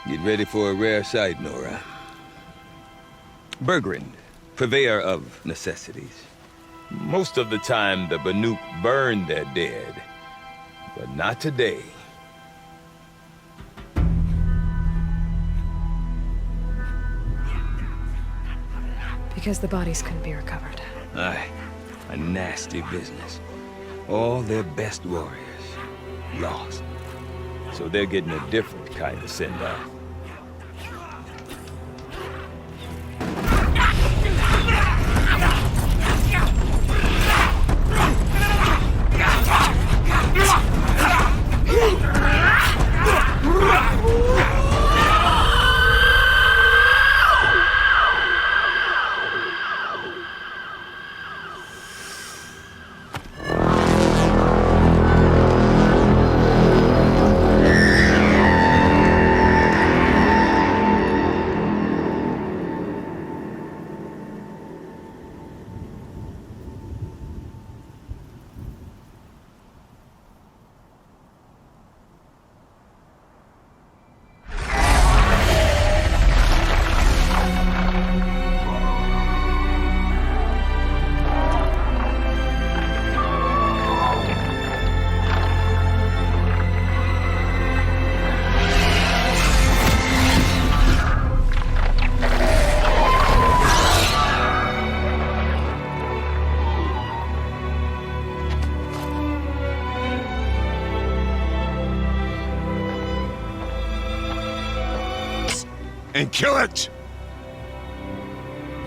Get ready for a rare sight, Nora. Bergrind, purveyor of necessities. Most of the time, the Banuk burn their dead, but not today. Because the bodies couldn't be recovered. Aye, a nasty business. All their best warriors lost. So they're getting a different kind of send-off. And kill it!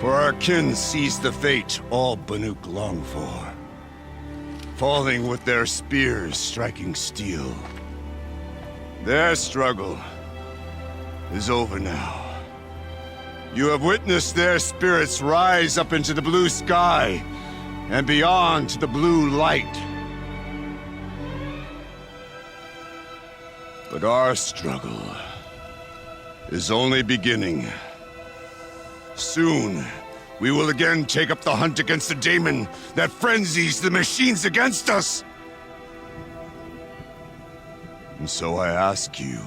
For our kin sees the fate all Banuk long for. Falling with their spears striking steel. Their struggle is over now. You have witnessed their spirits rise up into the blue sky and beyond to the blue light. But our struggle is only beginning. Soon, we will again take up the hunt against the daemon that frenzies the machines against us. And so I ask you,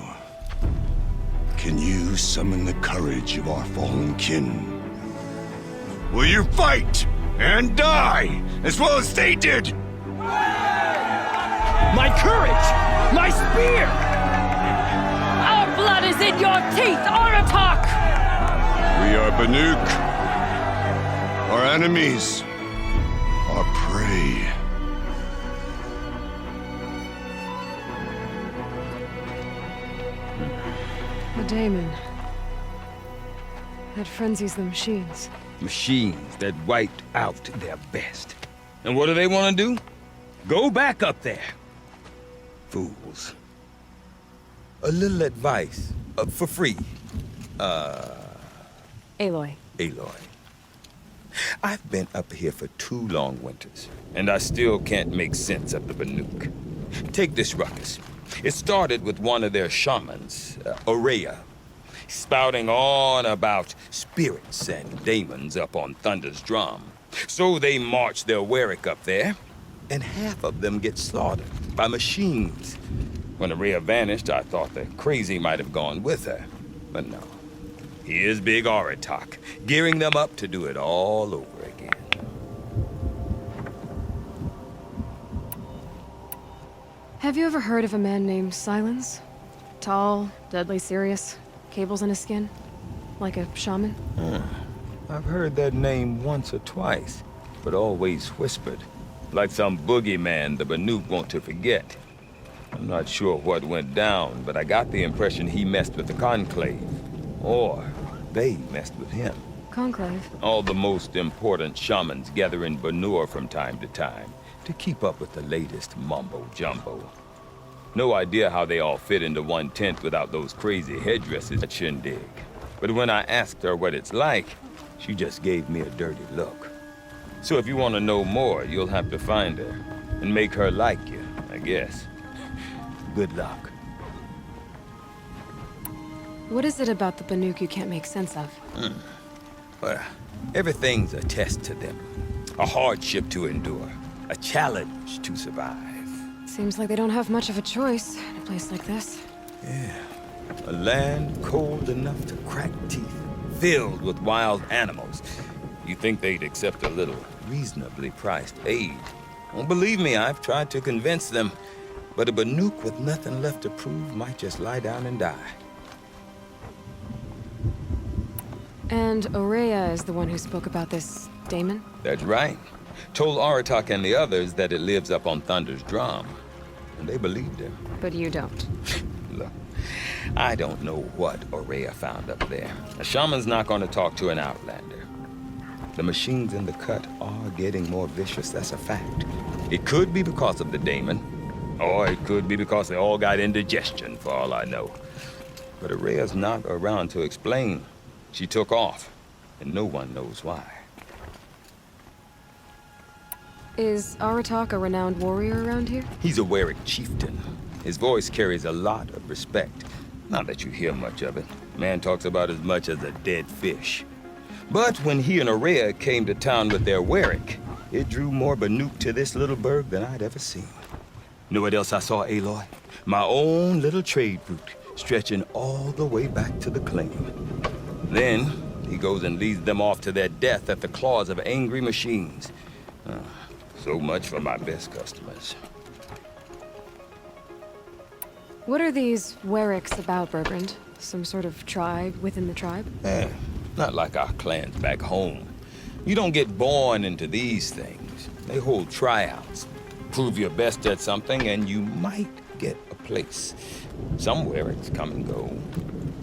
can you summon the courage of our fallen kin? Will you fight and die as well as they did? My courage! My spear! Our blood is in your teeth, Aratak! We are Banuk. Our enemies. Our prey. The daemon. That frenzies the machines. Machines that wiped out their best. And what do they want to do? Go back up there. Fools. A little advice, for free. Aloy. Aloy. I've been up here for 2 long winters, and I still can't make sense of the Banuk. Take this ruckus. It started with one of their shamans, Aurea, spouting on about spirits and daemons up on Thunder's drum. So they march their Warwick up there, and half of them get slaughtered by machines. When Aurea vanished, I thought the crazy might have gone with her, but no. Here's Big Aratak, gearing them up to do it all over again. Have you ever heard of a man named Silence? Tall, deadly serious, cables in his skin? Like a shaman? I've heard that name once or twice, but always whispered. Like some boogeyman the Banuk want to forget. I'm not sure what went down, but I got the impression he messed with the Conclave. Or they messed with him. Conclave? All the most important shamans gather in Banur from time to time to keep up with the latest mumbo-jumbo. No idea how they all fit into one tent without those crazy headdresses at Shindig. But when I asked her what it's like, she just gave me a dirty look. So if you want to know more, you'll have to find her and make her like you, I guess. Good luck. What is it about the Banuk you can't make sense of? Well, everything's a test to them. A hardship to endure. A challenge to survive. Seems like they don't have much of a choice in a place like this. Yeah. A land cold enough to crack teeth, filled with wild animals. You think they'd accept a little reasonably priced aid? Well, believe me, I've tried to convince them. But a Banuk with nothing left to prove might just lie down and die. And Aurea is the one who spoke about this daemon? That's right. Told Aratak and the others that it lives up on Thunder's drum. And they believed him. But you don't. Look, I don't know what Aurea found up there. A shaman's not going to talk to an outlander. The machines in the cut are getting more vicious, that's a fact. It could be because of the daemon, or it could be because they all got indigestion, for all I know. But Aurea's not around to explain. She took off, and no one knows why. Is Aratak a renowned warrior around here? He's a Warwick chieftain. His voice carries a lot of respect. Not that you hear much of it. Man talks about as much as a dead fish. But when he and Aurea came to town with their Warwick, it drew more Banuk to this little burg than I'd ever seen. Know what else I saw, Aloy? My own little trade route, stretching all the way back to the claim. Then, he goes and leads them off to their death at the claws of angry machines. So much for my best customers. What are these Warwicks about, Berbrand? Some sort of tribe within the tribe? Not like our clans back home. You don't get born into these things. They hold tryouts. Prove your best at something and you might get a place. Some Warwicks come and go.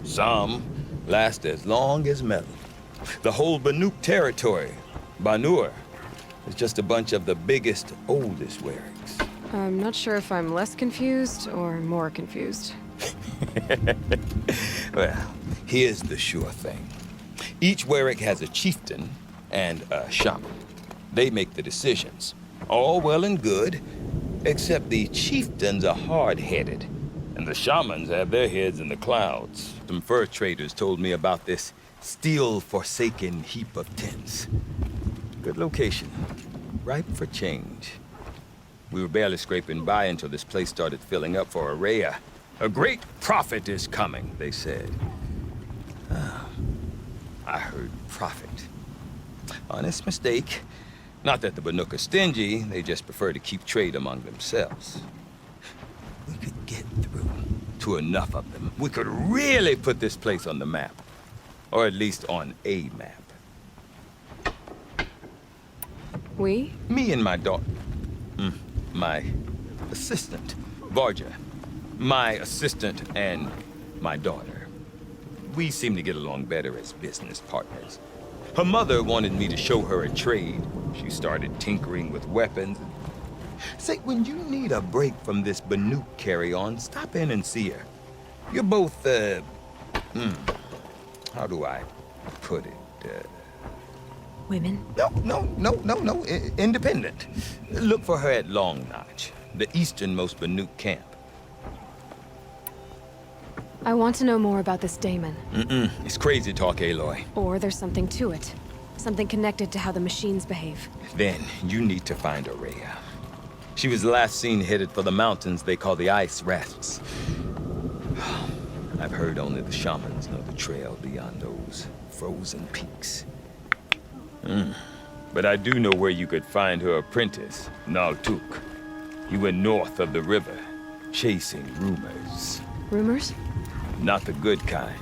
Some last as long as metal. The whole Banuk territory, Banur, is just a bunch of the biggest, oldest Warwicks. I'm not sure if I'm less confused or more confused. Well, here's the sure thing. Each Warwick has a chieftain and a shaman. They make the decisions. All well and good, except the chieftains are hard-headed, and the shamans have their heads in the clouds. Some fur traders told me about this steel-forsaken heap of tents. Good location, ripe for change. We were barely scraping by until this place started filling up for Aurea. A great prophet is coming, they said. I heard prophet. Honest mistake. Not that the Banuk are stingy, they just prefer to keep trade among themselves. We could get through to enough of them. We could really put this place on the map. Or at least on a map. We? Me and my daughter. My assistant, Varja. My assistant and my daughter. We seem to get along better as business partners. Her mother wanted me to show her a trade. She started tinkering with weapons. Say, when you need a break from this Banuk carry-on, stop in and see her. You're both, how do I put it? Women? No. Independent. Look for her at Long Notch, the easternmost Banuk camp. I want to know more about this daemon. It's crazy talk, Aloy. Or there's something to it. Something connected to how the machines behave. Then you need to find Aurea. She was last seen headed for the mountains they call the Ice Rafts. I've heard only the shamans know the trail beyond those frozen peaks. But I do know where you could find her apprentice, Naltuk. He went north of the river, chasing rumors. Rumors? Not the good kind.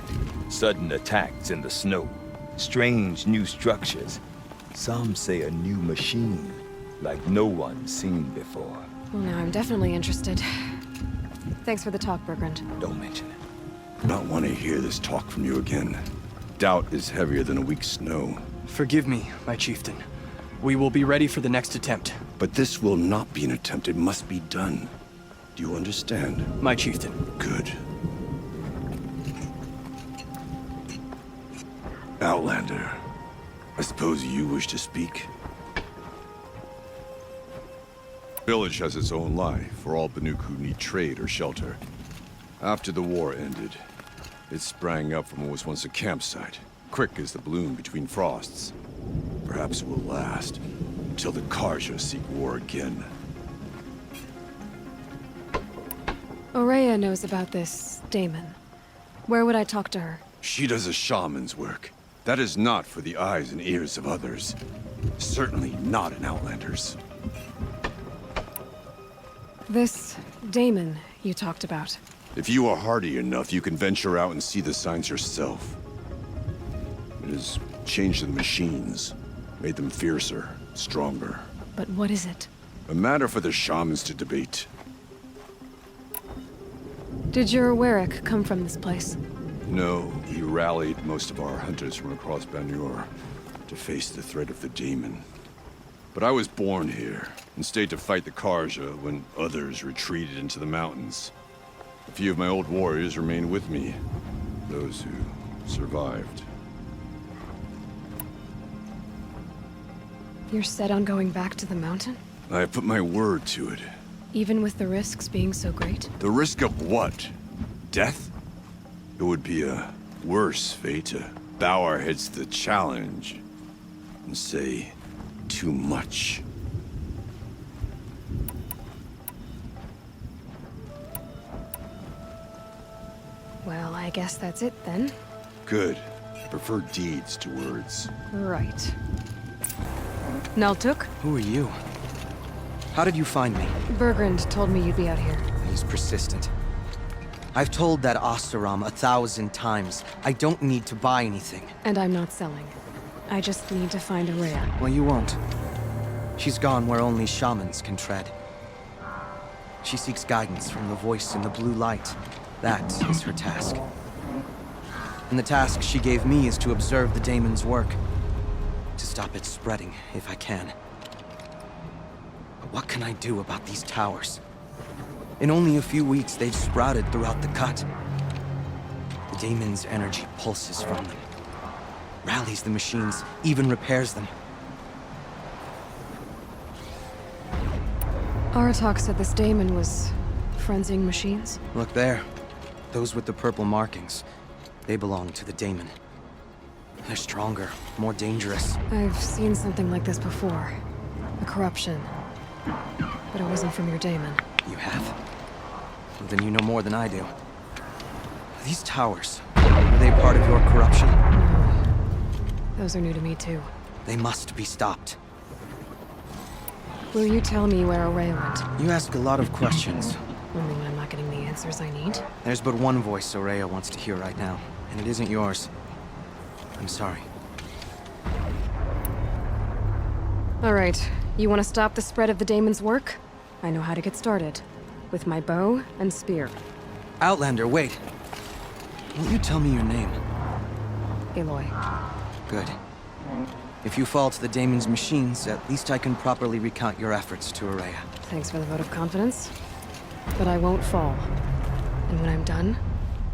Sudden attacks in the snow. Strange new structures. Some say a new machine, like no one's seen before. Well, now I'm definitely interested. Thanks for the talk, Bergrand. Don't mention it. I don't want to hear this talk from you again. Doubt is heavier than a week's snow. Forgive me, my chieftain. We will be ready for the next attempt. But this will not be an attempt. It must be done. Do you understand? My chieftain. Good. Outlander, I suppose you wish to speak? Village has its own life for all Banuk who need trade or shelter. After the war ended, it sprang up from what was once a campsite, quick as the bloom between frosts. Perhaps it will last until the Karja seek war again. Aurea knows about this daemon. Where would I talk to her? She does a shaman's work. That is not for the eyes and ears of others. Certainly not an Outlander's. This Damon you talked about. If you are hardy enough, you can venture out and see the signs yourself. It has changed the machines, made them fiercer, stronger. But what is it? A matter for the shamans to debate. Did your Warwick come from this place? No, he rallied most of our hunters from across Banur to face the threat of the demon. But I was born here, and stayed to fight the Karja when others retreated into the mountains. A few of my old warriors remained with me, those who survived. You're set on going back to the mountain? I have put my word to it. Even with the risks being so great? The risk of what? Death? It would be a worse fate to bow our heads to the challenge and say too much. Well, I guess that's it then. Good. I prefer deeds to words. Right. Naltuk? Who are you? How did you find me? Bergrand told me you'd be out here. He's persistent. I've told that Oseram 1,000 times. I don't need to buy anything. And I'm not selling. I just need to find Araya. Well, you won't. She's gone where only shamans can tread. She seeks guidance from the voice in the blue light. That is her task. And the task she gave me is to observe the daemon's work. To stop it spreading, if I can. But what can I do about these towers? In only a few weeks, they've sprouted throughout the cut. The daemon's energy pulses from them. Rallies the machines, even repairs them. Aratak said this daemon was frenzying machines. Look there. Those with the purple markings. They belong to the daemon. They're stronger, more dangerous. I've seen something like this before. A corruption. But it wasn't from your daemon. You have? Well, then you know more than I do. These towers, are they part of your corruption? No. Those are new to me too. They must be stopped. Will you tell me where Araya went? You ask a lot of questions. Only when I'm not getting the answers I need. There's but one voice Araya wants to hear right now, and it isn't yours. I'm sorry. All right. You want to stop the spread of the daemon's work? I know how to get started. With my bow and spear. Outlander, wait. Won't you tell me your name? Aloy. Good. If you fall to the daemon's machines, at least I can properly recount your efforts to Araya. Thanks for the vote of confidence. But I won't fall. And when I'm done,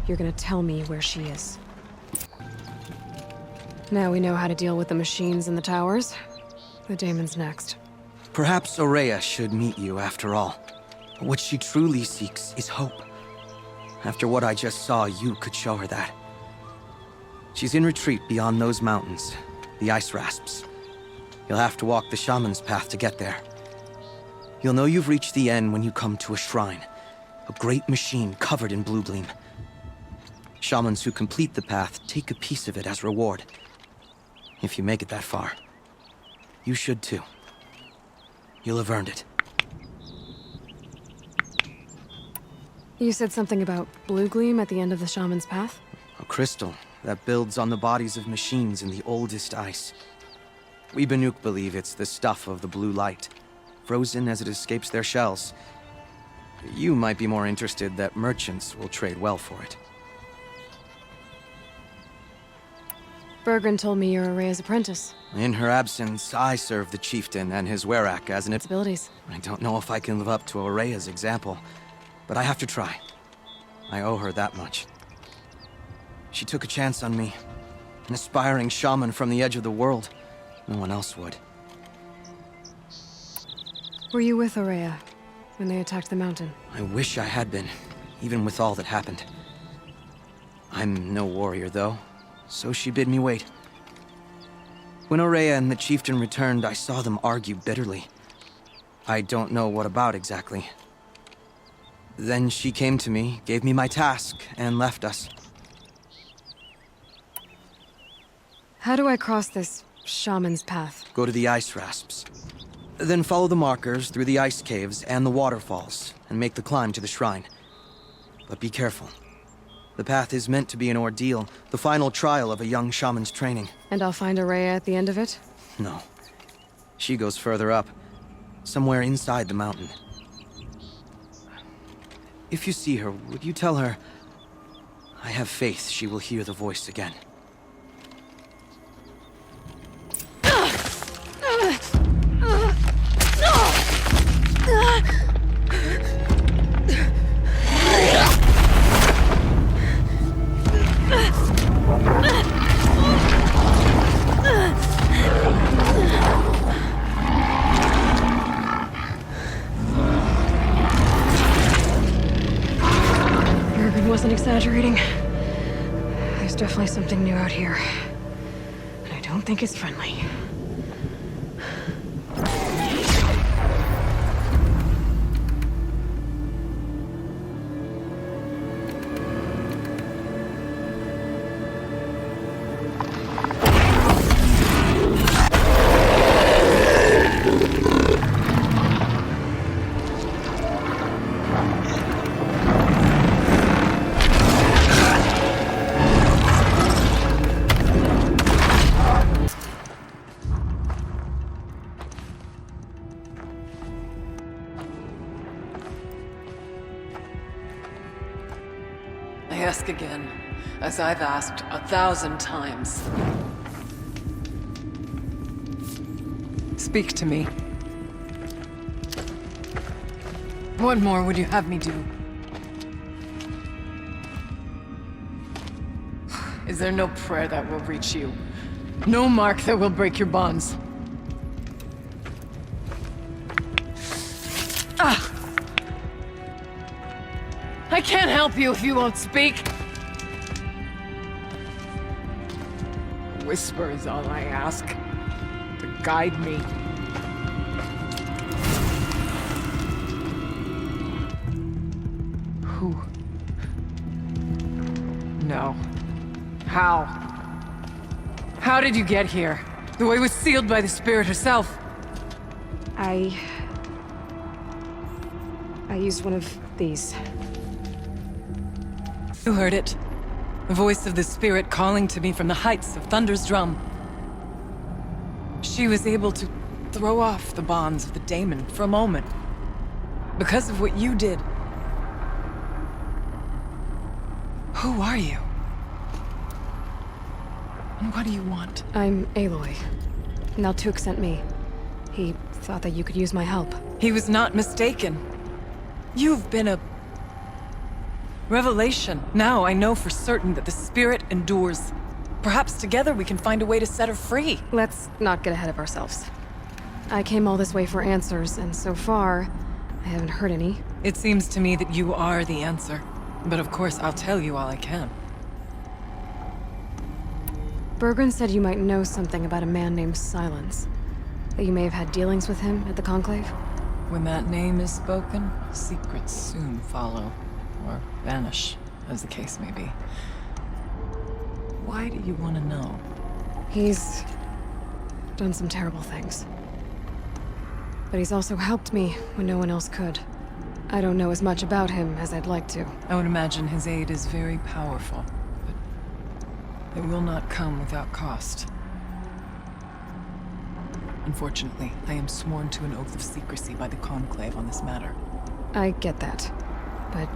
you're gonna tell me where she is. Now we know how to deal with the machines in the towers. The daemon's next. Perhaps Araya should meet you after all. What she truly seeks is hope. After what I just saw, you could show her that. She's in retreat beyond those mountains, the ice rasps. You'll have to walk the shaman's path to get there. You'll know you've reached the end when you come to a shrine, a great machine covered in blue gleam. Shamans who complete the path take a piece of it as reward. If you make it that far, you should too. You'll have earned it. You said something about blue gleam at the end of the shaman's path? A crystal that builds on the bodies of machines in the oldest ice. We Banuk believe it's the stuff of the blue light, frozen as it escapes their shells. You might be more interested that merchants will trade well for it. Bergrand told me you're Araya's apprentice. In her absence, I serve the chieftain and his werak as an Abilities. I don't know if I can live up to Araya's example, but I have to try. I owe her that much. She took a chance on me. An aspiring shaman from the edge of the world. No one else would. Were you with Araya when they attacked the mountain? I wish I had been, even with all that happened. I'm no warrior, though, so she bid me wait. When Araya and the chieftain returned, I saw them argue bitterly. I don't know what about exactly. Then she came to me, gave me my task, and left us. How do I cross this shaman's path? Go to the ice rasps. Then follow the markers through the ice caves and the waterfalls, and make the climb to the shrine. But be careful. The path is meant to be an ordeal, the final trial of a young shaman's training. And I'll find Araya at the end of it? No. She goes further up, somewhere inside the mountain. If you see her, would you tell her, I have faith she will hear the voice again. Wasn't exaggerating. There's definitely something new out here. And I don't think it's friendly. I ask again, as I've asked 1,000 times. Speak to me. What more would you have me do? Is there no prayer that will reach you? No mark that will break your bonds? I can't help you if you won't speak. A whisper is all I ask, to guide me. Who? No. How? How did you get here? The way was sealed by the spirit herself. I used one of these. You heard it. The voice of the spirit calling to me from the heights of Thunder's drum. She was able to throw off the bonds of the daemon for a moment. Because of what you did. Who are you? And what do you want? I'm Aloy. Naltuk sent me. He thought that you could use my help. He was not mistaken. You've been a revelation. Now I know for certain that the spirit endures. Perhaps together we can find a way to set her free. Let's not get ahead of ourselves. I came all this way for answers, and so far, I haven't heard any. It seems to me that you are the answer. But of course, I'll tell you all I can. Bergren said you might know something about a man named Silence. That you may have had dealings with him at the Conclave? When that name is spoken, secrets soon follow. Or vanish, as the case may be. Why do you want to know? He's done some terrible things. But he's also helped me when no one else could. I don't know as much about him as I'd like to. I would imagine his aid is very powerful, but it will not come without cost. Unfortunately, I am sworn to an oath of secrecy by the Conclave on this matter. I get that. But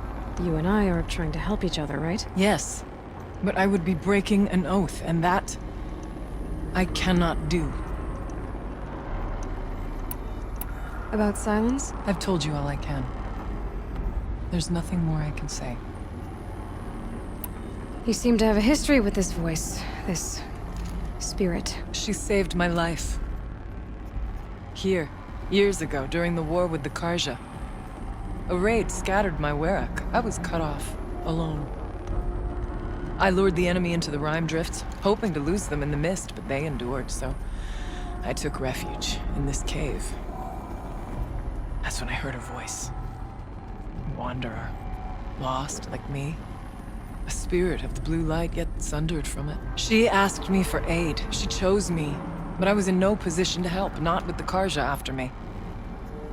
you and I are trying to help each other, right? Yes, but I would be breaking an oath, and that I cannot do. About Silence? I've told you all I can. There's nothing more I can say. You seem to have a history with this voice, this spirit. She saved my life. Here, years ago, during the war with the Karja. A raid scattered my Werak. I was cut off, alone. I lured the enemy into the Rime Drifts, hoping to lose them in the mist, but they endured, so I took refuge in this cave. That's when I heard her voice. Wanderer. Lost, like me. A spirit of the blue light gets sundered from it. She asked me for aid. She chose me. But I was in no position to help, not with the Karja after me.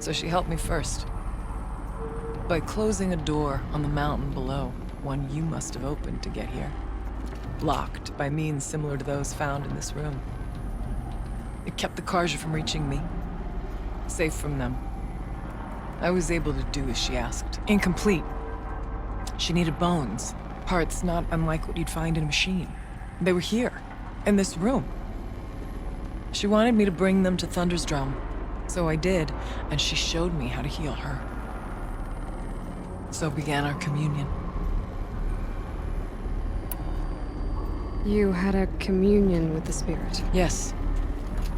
So she helped me first. By closing a door on the mountain below, one you must have opened to get here. Locked by means similar to those found in this room. It kept the Karja from reaching me. Safe from them. I was able to do as she asked. Incomplete. She needed bones. Parts not unlike what you'd find in a machine. They were here, in this room. She wanted me to bring them to Thunder's Drum. So I did, and she showed me how to heal her. So began our communion. You had a communion with the spirit. Yes.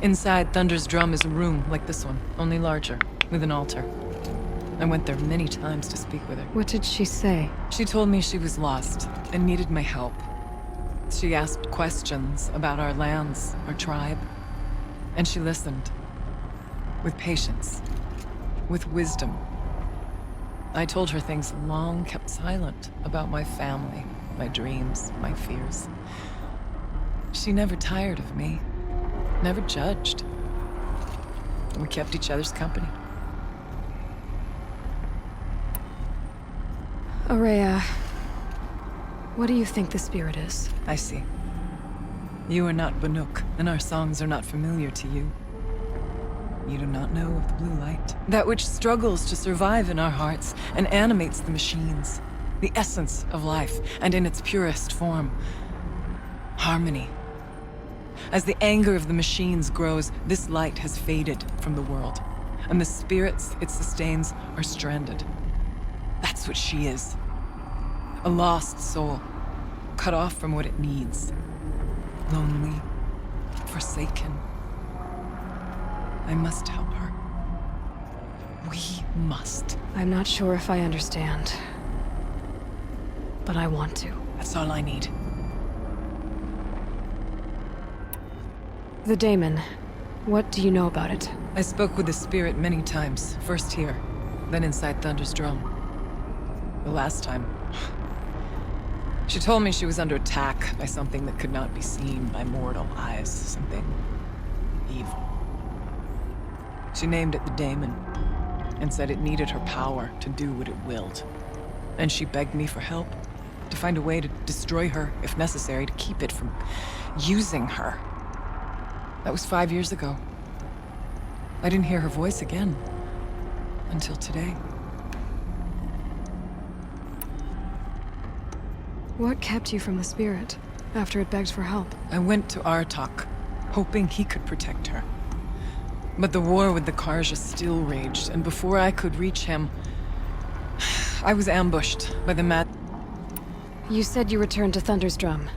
Inside Thunder's Drum is a room like this one, only larger, with an altar. I went there many times to speak with her. What did she say? She told me she was lost and needed my help. She asked questions about our lands, our tribe, and she listened. With patience. With wisdom. I told her things long kept silent about my family, my dreams, my fears. She never tired of me. Never judged. We kept each other's company. Aurea, what do you think the spirit is? I see. You are not Banuk, and our songs are not familiar to you. You do not know of the blue light. That which struggles to survive in our hearts and animates the machines. The essence of life, and in its purest form. Harmony. As the anger of the machines grows, this light has faded from the world, and the spirits it sustains are stranded. That's what she is. A lost soul, cut off from what it needs. Lonely, forsaken. I must help her. We must. I'm not sure if I understand. But I want to. That's all I need. The daemon. What do you know about it? I spoke with the spirit many times. First here, then inside Thunder's Drum. The last time... She told me she was under attack by something that could not be seen by mortal eyes. Something... evil. She named it the daemon, and said it needed her power to do what it willed. And she begged me for help, to find a way to destroy her, if necessary, to keep it from using her. That was 5 years ago. I didn't hear her voice again, until today. What kept you from the spirit, after it begged for help? I went to Aratak, hoping he could protect her. But the war with the Karja still raged, and before I could reach him, I was ambushed by the mad... You said you returned to Thunder's Drum.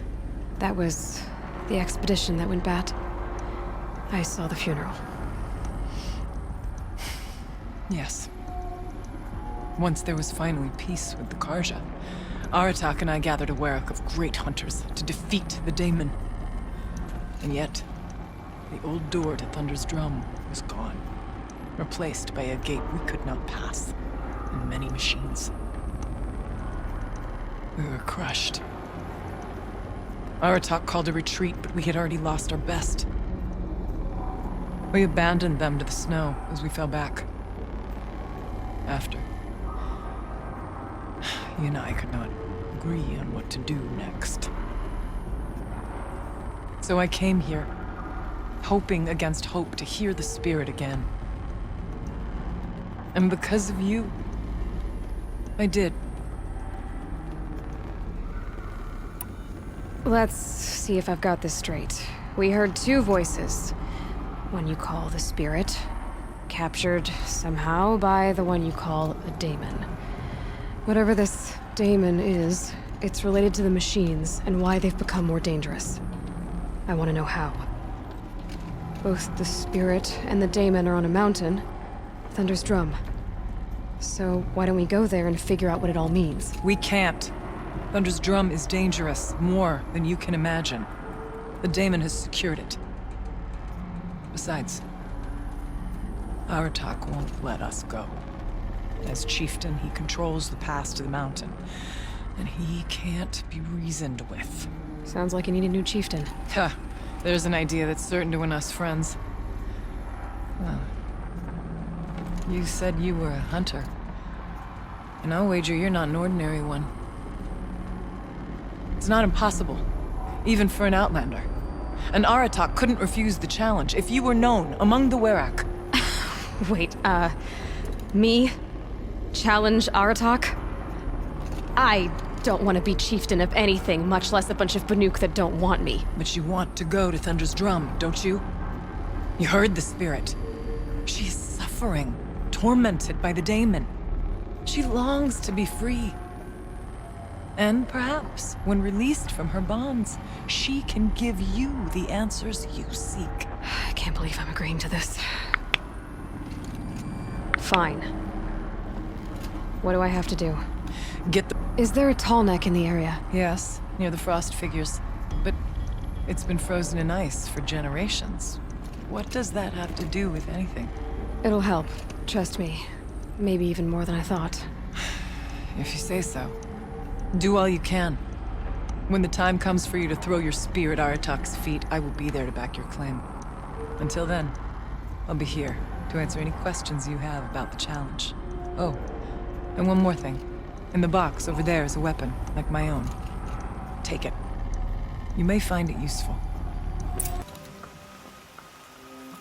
That was the expedition that went bad. I saw the funeral. Yes. Once there was finally peace with the Karja, Aratak and I gathered a Werak of great hunters to defeat the daemon. And yet, the old door to Thunder's Drum was gone, replaced by a gate we could not pass, and many machines. We were crushed. Aratak called a retreat, but we had already lost our best. We abandoned them to the snow as we fell back. After. You and I could not agree on what to do next. So I came here, hoping against hope to hear the spirit again. And because of you, I did. Let's see if I've got this straight. We heard two voices. One you call the spirit, captured somehow by the one you call a daemon. Whatever this daemon is, it's related to the machines and why they've become more dangerous. I want to know how. Both the spirit and the daemon are on a mountain, Thunder's Drum. So why don't we go there and figure out what it all means? We can't. Thunder's Drum is dangerous, more than you can imagine. The daemon has secured it. Besides, Aratak won't let us go. As chieftain, he controls the pass to the mountain. And he can't be reasoned with. Sounds like you need a new chieftain. Huh. There's an idea that's certain to win us friends. Well, you said you were a hunter. And I'll wager you're not an ordinary one. It's not impossible, even for an outlander. An Aratak couldn't refuse the challenge if you were known among the Werak. Wait, me? Challenge Aratak? I don't want to be chieftain of anything, much less a bunch of Banuk that don't want me. But you want to go to Thunder's Drum, don't you? You heard the spirit. She is suffering, tormented by the daemon. She longs to be free. And perhaps, when released from her bonds, she can give you the answers you seek. I can't believe I'm agreeing to this. Fine. What do I have to do? Get the... Is there a tall neck in the area? Yes, near the frost figures. But it's been frozen in ice for generations. What does that have to do with anything? It'll help. Trust me. Maybe even more than I thought. If you say so. Do all you can. When the time comes for you to throw your spear at Aratak's feet, I will be there to back your claim. Until then, I'll be here to answer any questions you have about the challenge. Oh, and one more thing. In the box over there is a weapon, like my own. Take it. You may find it useful.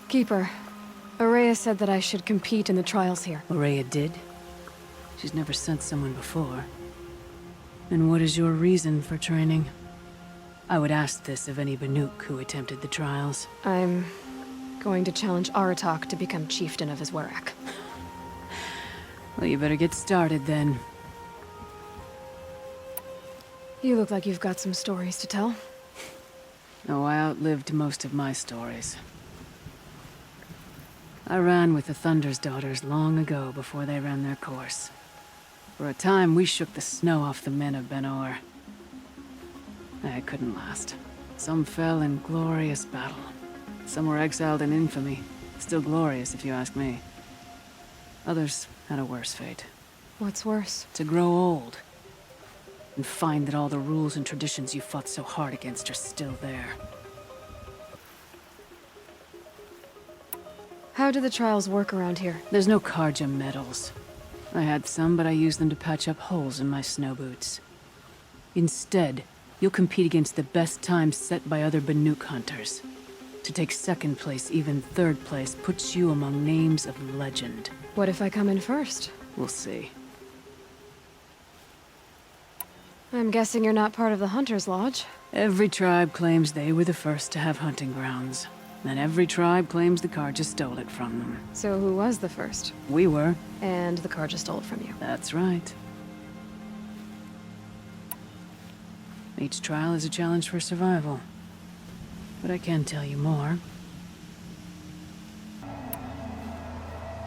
Keeper, Araya said that I should compete in the trials here. Araya did? She's never sent someone before. And what is your reason for training? I would ask this of any Banuk who attempted the trials. I'm going to challenge Aratak to become chieftain of his Werak. Well, you better get started then. You look like you've got some stories to tell. Oh, I outlived most of my stories. I ran with the Thunder's daughters long ago before they ran their course. For a time, we shook the snow off the men of Ben-Or. It couldn't last. Some fell in glorious battle. Some were exiled in infamy. Still glorious, if you ask me. Others had a worse fate. What's worse? To grow old. And find that all the rules and traditions you fought so hard against are still there. How do the trials work around here? There's no Karja medals. I had some, but I used them to patch up holes in my snow boots. Instead, you'll compete against the best times set by other Banuk hunters. To take second place, even third place, puts you among names of legend. What if I come in first? We'll see. I'm guessing you're not part of the Hunter's Lodge. Every tribe claims they were the first to have hunting grounds. And every tribe claims the Karja stole it from them. So who was the first? We were. And the Karja stole it from you. That's right. Each trial is a challenge for survival. But I can tell you more.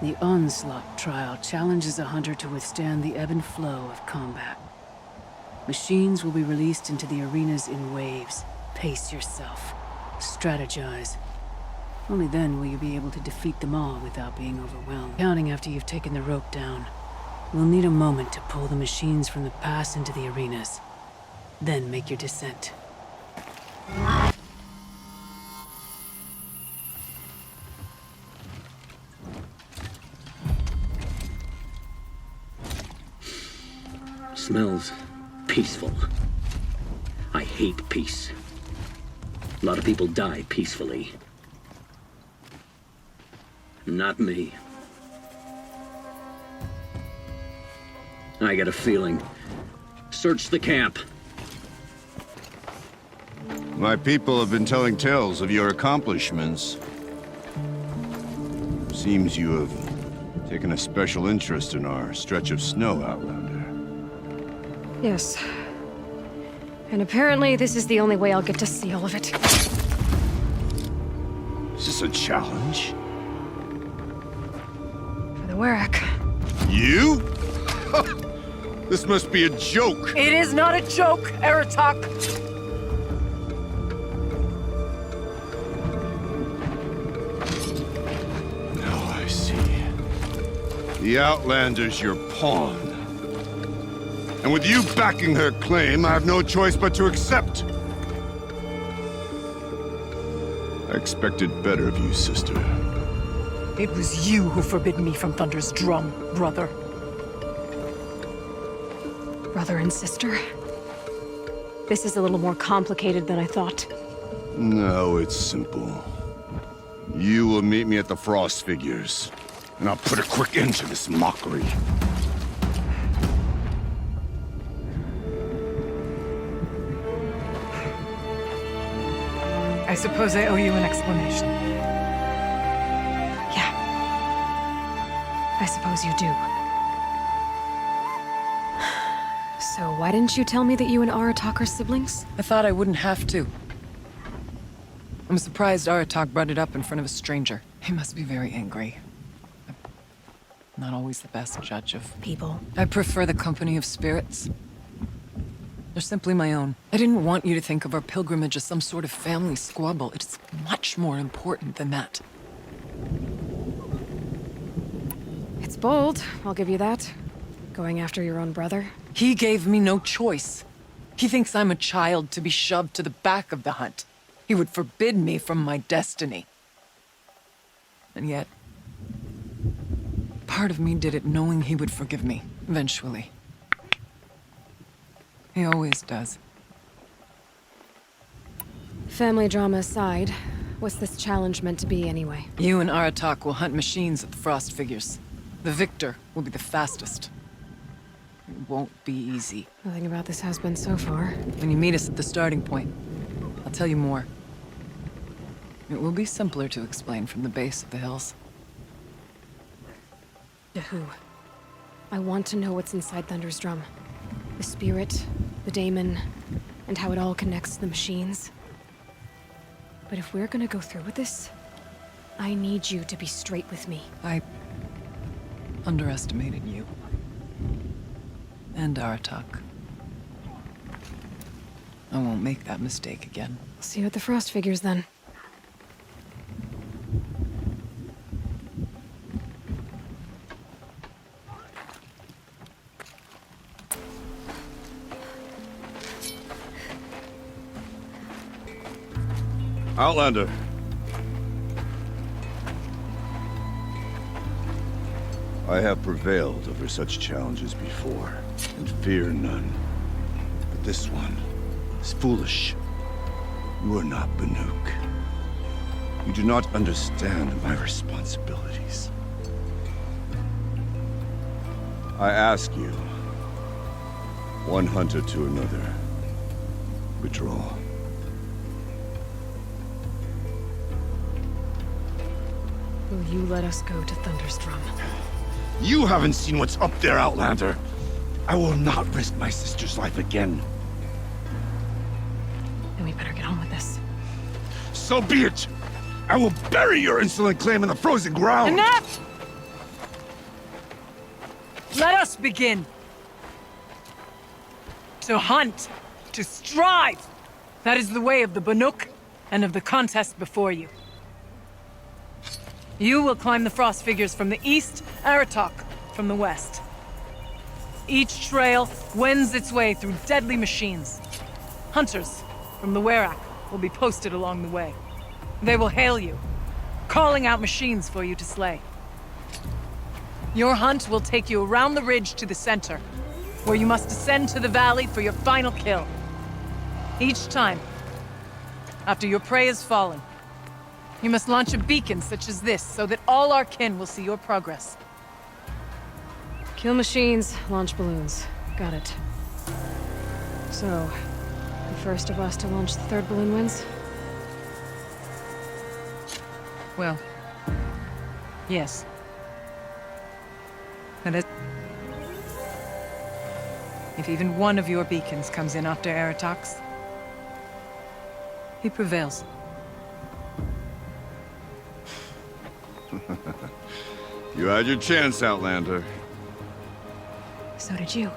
The Onslaught trial challenges a hunter to withstand the ebb and flow of combat. Machines will be released into the arenas in waves. Pace yourself. Strategize. Only then will you be able to defeat them all without being overwhelmed. Counting after you've taken the rope down. We'll need a moment to pull the machines from the pass into the arenas. Then make your descent. Smells peaceful. I hate peace. A lot of people die peacefully. Not me. I got a feeling. Search the camp. My people have been telling tales of your accomplishments. Seems you have taken a special interest in our stretch of snow, Outlander. Yes. And apparently this is the only way I'll get to see all of it. Is this a challenge? For the Werak. You? This must be a joke. It is not a joke, Aratak! Now I see. The Outlander's your pawn. And with you backing her claim, I have no choice but to accept. I expected better of you, sister. It was you who forbid me from Thunder's drum, brother. Brother and sister? This is a little more complicated than I thought. No, it's simple. You will meet me at the Frost Figures, and I'll put a quick end to this mockery. I suppose I owe you an explanation. Yeah. I suppose you do. So why didn't you tell me that you and Aratak are siblings? I thought I wouldn't have to. I'm surprised Aratak brought it up in front of a stranger. He must be very angry. I'm not always the best judge of People. I prefer the company of spirits. They're simply my own. I didn't want you to think of our pilgrimage as some sort of family squabble. It's much more important than that. It's bold, I'll give you that. Going after your own brother. He gave me no choice. He thinks I'm a child to be shoved to the back of the hunt. He would forbid me from my destiny. And yet, part of me did it knowing he would forgive me, eventually. He always does. Family drama aside, what's this challenge meant to be anyway? You and Aratak will hunt machines at the Frost Figures. The victor will be the fastest. It won't be easy. Nothing about this has been so far. When you meet us at the starting point, I'll tell you more. It will be simpler to explain from the base of the hills. To who? I want to know what's inside Thunder's drum. The spirit, the daemon, and how it all connects to the machines. But if we're gonna go through with this, I need you to be straight with me. I underestimated you. And Aratak. I won't make that mistake again. See you at the Frost Figures then. Outlander. I have prevailed over such challenges before, and fear none. But this one is foolish. You are not Banuk. You do not understand my responsibilities. I ask you, one hunter to another, withdraw. Will you let us go to Thunder's drum? You haven't seen what's up there, Outlander. I will not risk my sister's life again. Then we better get on with this. So be it! I will bury your insolent claim in the frozen ground! Enough! Let us begin. To hunt. To strive. That is the way of the Banuk and of the contest before you. You will climb the Frost Figures from the east, Aratak from the west. Each trail wends its way through deadly machines. Hunters from the Werak will be posted along the way. They will hail you, calling out machines for you to slay. Your hunt will take you around the ridge to the center, where you must descend to the valley for your final kill. Each time, after your prey has fallen, you must launch a beacon such as this, so that all our kin will see your progress. Kill machines, launch balloons. Got it. So, the first of us to launch the third balloon wins? Well, yes. And if even one of your beacons comes in after Aratak's, he prevails. You had your chance, Outlander. So did you.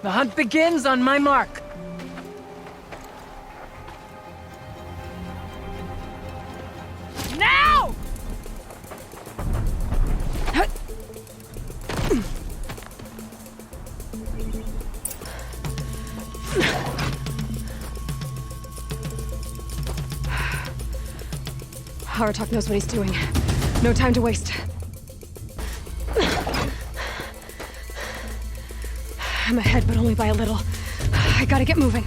The hunt begins on my mark. Now! Aratok knows what he's doing. No time to waste. I'm ahead, but only by a little. I gotta get moving.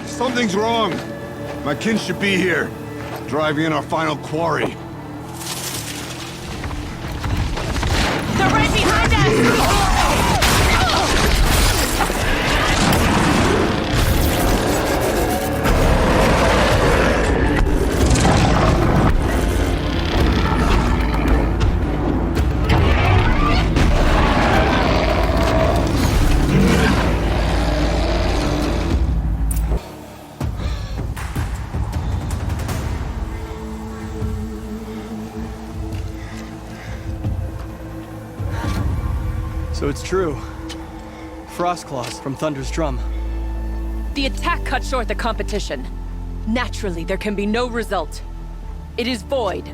Something's wrong. My kin should be here, driving in our final quarry. They're right behind us! So it's true. Frostclaws from Thunder's drum. The attack cut short the competition. Naturally, there can be no result. It is void.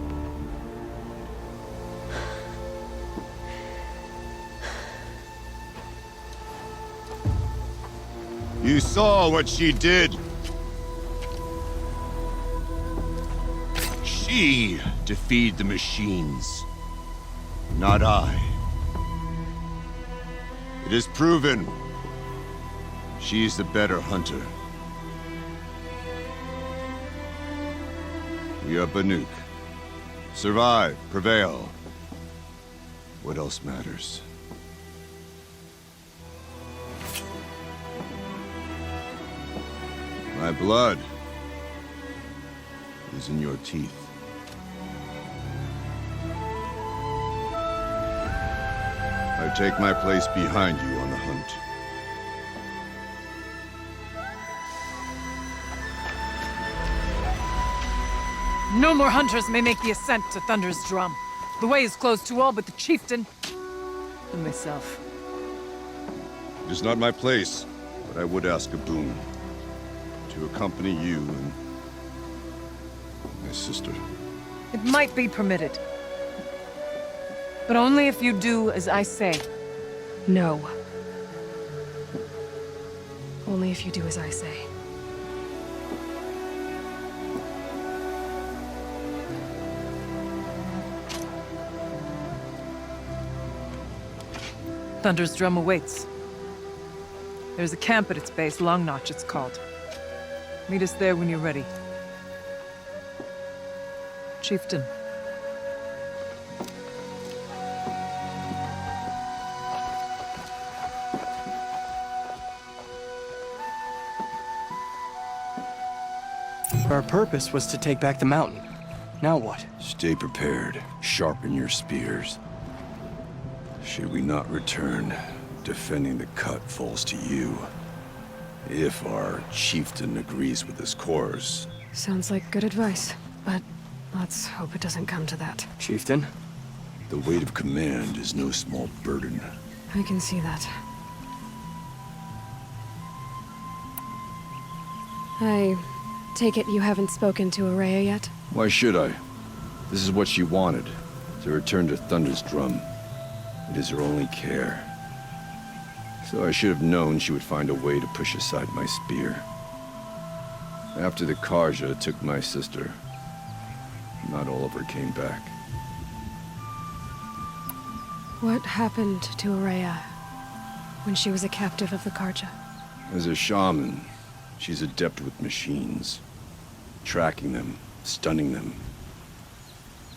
You saw what she did. She defeated the machines, not I. It is proven. She's the better hunter. We are Banuk. Survive, prevail. What else matters? My blood is in your teeth. I take my place behind you on the hunt. No more hunters may make the ascent to Thunder's drum. The way is closed to all but the chieftain and myself. It is not my place, but I would ask a boon. To accompany you and my sister. It might be permitted. But only if you do as I say. No. Only if you do as I say. Thunder's drum awaits. There's a camp at its base, Long Notch it's called. Meet us there when you're ready. Chieftain. Our purpose was to take back the mountain. Now what? Stay prepared. Sharpen your spears. Should we not return, defending the cut falls to you. If our chieftain agrees with his course. Sounds like good advice, but let's hope it doesn't come to that. Chieftain? The weight of command is no small burden. I can see that. I take it you haven't spoken to Araya yet? Why should I? This is what she wanted, to return to Thunder's drum. It is her only care. So I should have known she would find a way to push aside my spear. After the Karja took my sister, not all of her came back. What happened to Araya when she was a captive of the Karja? As a shaman, she's adept with machines. Tracking them, stunning them.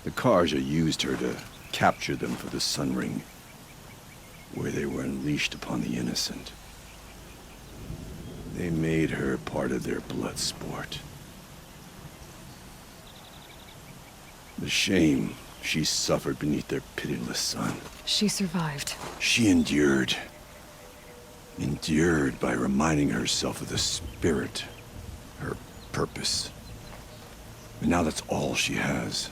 The Karja used her to capture them for the Sun Ring, where they were unleashed upon the innocent. They made her part of their blood sport. The shame she suffered beneath their pitiless sun. She survived. She endured. Endured by reminding herself of the spirit, her purpose. And now that's all she has.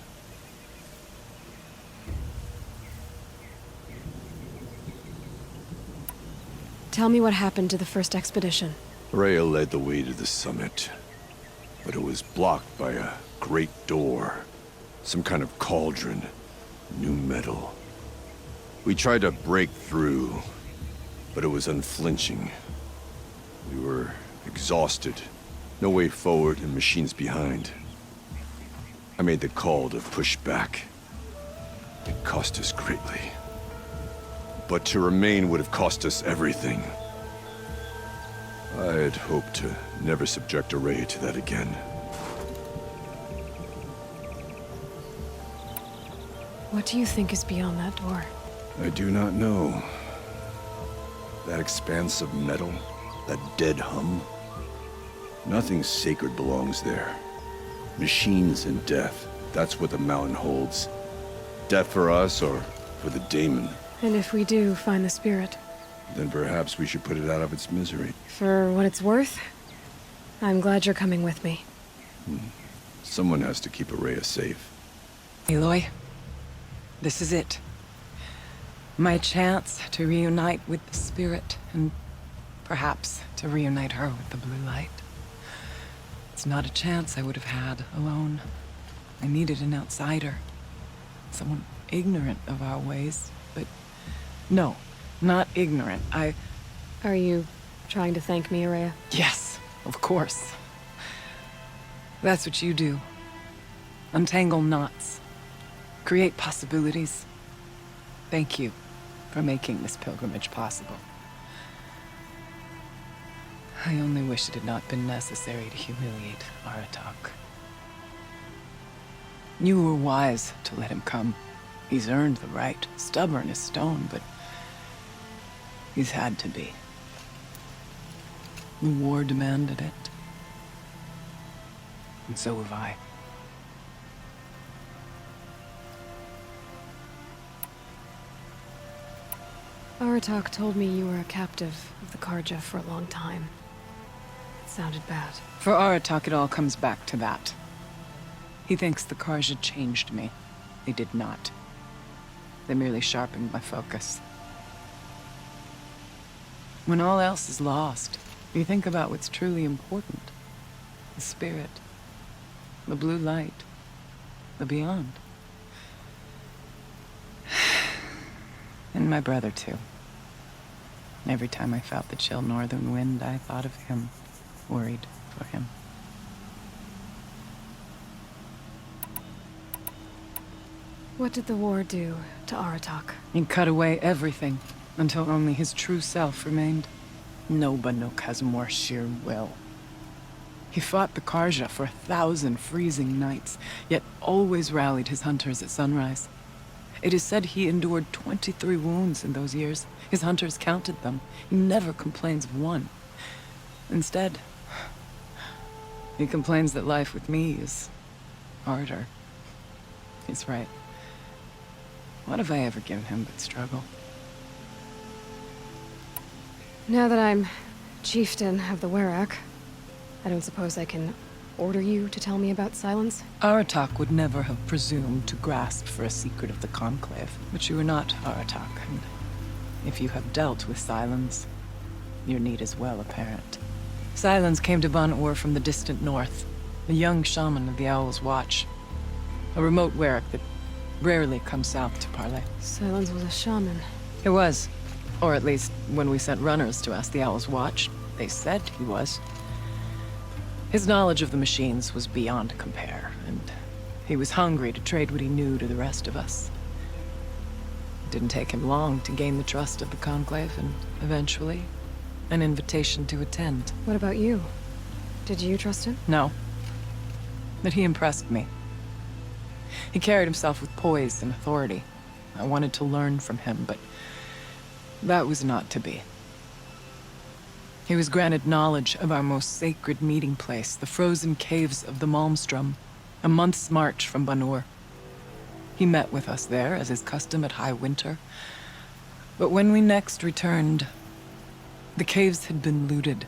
Tell me what happened to the first expedition. Rhea led the way to the summit, but it was blocked by a great door. Some kind of cauldron. New metal. We tried to break through, but it was unflinching. We were exhausted, no way forward and machines behind. I made the call to push back. It cost us greatly. But to remain would have cost us everything. I had hoped to never subject Araya to that again. What do you think is beyond that door? I do not know. That expanse of metal, that dead hum. Nothing sacred belongs there. Machines and death, that's what the mountain holds. Death for us or for the daemon. And if we do find the spirit? Then perhaps we should put it out of its misery. For what it's worth, I'm glad you're coming with me. Someone has to keep Araya safe. Aloy, this is it. My chance to reunite with the spirit, and perhaps to reunite her with the blue light. It's not a chance I would have had alone. I needed an outsider. Someone ignorant of our ways, but no, not ignorant. Are you trying to thank me, Araya? Yes, of course. That's what you do. Untangle knots. Create possibilities. Thank you for making this pilgrimage possible. I only wish it had not been necessary to humiliate Aratak. You were wise to let him come. He's earned the right, stubborn as stone, but he's had to be. The war demanded it. And so have I. Aratak told me you were a captive of the Karja for a long time. It sounded bad. For Aratak, it all comes back to that. He thinks the Karja changed me. They did not. They merely sharpened my focus. When all else is lost, you think about what's truly important. The spirit. The blue light. The beyond. And my brother, too. Every time I felt the chill northern wind, I thought of him. Worried for him. What did the war do to Aratak? He cut away everything, until only his true self remained. No Banuk has more sheer will. He fought the Karja for 1,000 freezing nights, yet always rallied his hunters at sunrise. It is said he endured 23 wounds in those years. His hunters counted them. He never complains of one. Instead, he complains that life with me is harder. He's right. What have I ever given him but struggle? Now that I'm chieftain of the Werak, I don't suppose I can order you to tell me about Silence? Aratak would never have presumed to grasp for a secret of the Conclave. But you are not Aratak, and if you have dealt with Silence, your need is well apparent. Silence came to Ban-Ur from the distant north, a young shaman of the Owl's Watch. A remote Werak that rarely comes south to parley. Silence was a shaman. It was. Or at least, when we sent runners to ask the Owl's Watch, they said he was. His knowledge of the machines was beyond compare, and he was hungry to trade what he knew to the rest of us. It didn't take him long to gain the trust of the Conclave, and eventually, an invitation to attend. What about you? Did you trust him? No. But he impressed me. He carried himself with poise and authority. I wanted to learn from him, but that was not to be. He was granted knowledge of our most sacred meeting place, the frozen caves of the Malmstrom, a month's march from Ban-Ur. He met with us there, as is custom at high winter. But when we next returned, the caves had been looted.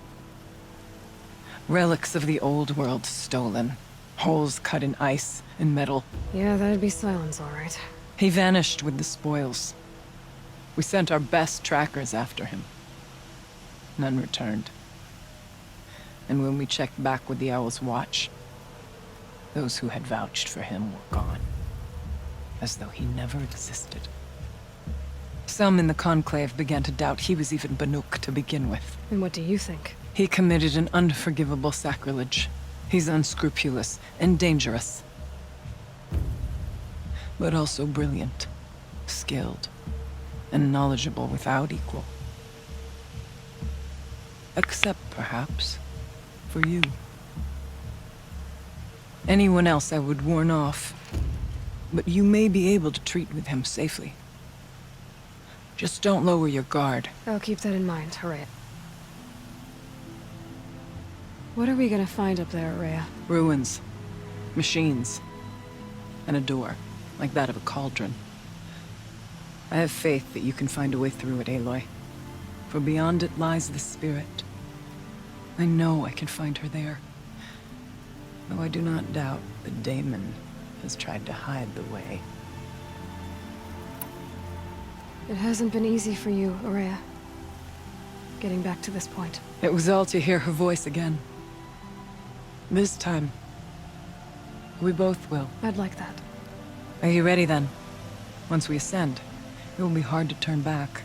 Relics of the old world stolen. Holes cut in ice and metal. Yeah, that'd be Silence, all right. He vanished with the spoils. We sent our best trackers after him. None returned. And when we checked back with the Owl's Watch, those who had vouched for him were gone. As though he never existed. Some in the Conclave began to doubt he was even Banuk to begin with. And what do you think? He committed an unforgivable sacrilege. He's unscrupulous and dangerous. But also brilliant, skilled, and knowledgeable without equal. Except, perhaps, for you. Anyone else I would warn off, but you may be able to treat with him safely. Just don't lower your guard. I'll keep that in mind, Horea. What are we gonna find up there, Horea? Ruins, machines, and a door, like that of a cauldron. I have faith that you can find a way through it, Aloy. For beyond it lies the spirit. I know I can find her there. Though I do not doubt that Daemon has tried to hide the way. It hasn't been easy for you, Horea. Getting back to this point. It was all to hear her voice again. This time, we both will. I'd like that. Are you ready then? Once we ascend, it will be hard to turn back.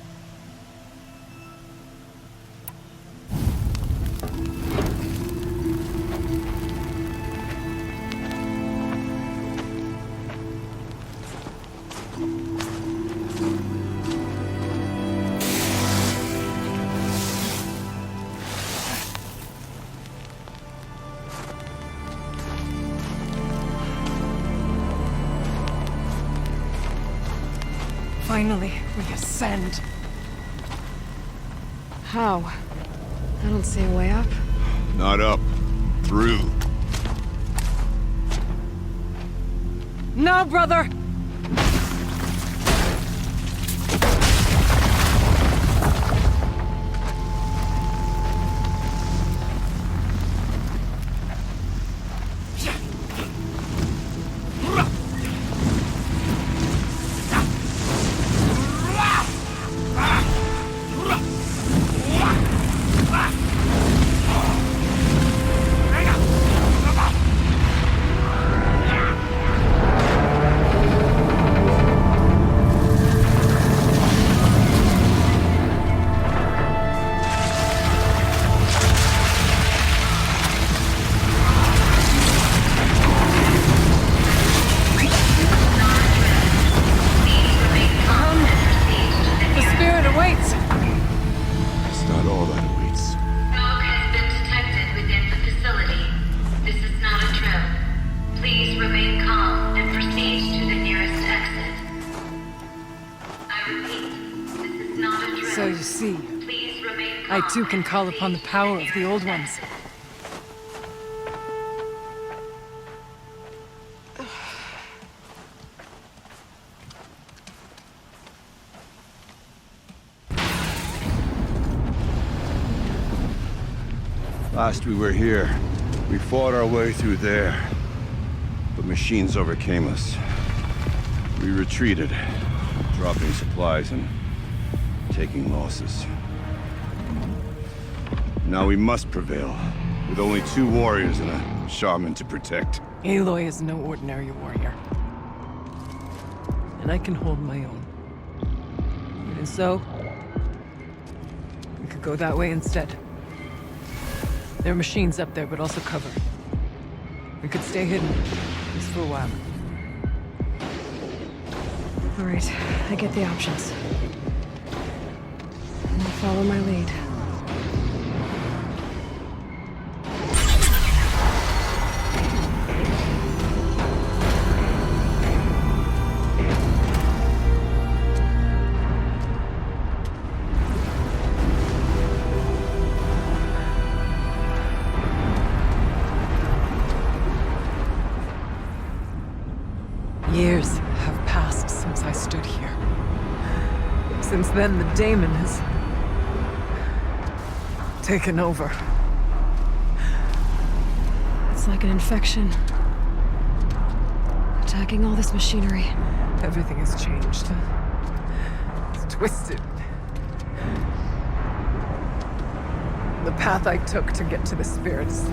Finally, we ascend. How? I don't see a way up. Not up. Through. No, brother! So you see, I too can call upon the power of the Old Ones. Last we were here, we fought our way through there. But machines overcame us. We retreated, dropping supplies and taking losses. Now we must prevail, with only 2 warriors and a shaman to protect. Aloy is no ordinary warrior. And I can hold my own. And so, we could go that way instead. There are machines up there, but also cover. We could stay hidden, just for a while. All right, I get the options. And I'll follow my lead. Years have passed since I stood here. Since then, the Daemon has taken over. It's like an infection. Attacking all this machinery. Everything has changed. It's twisted. The path I took to get to the spirits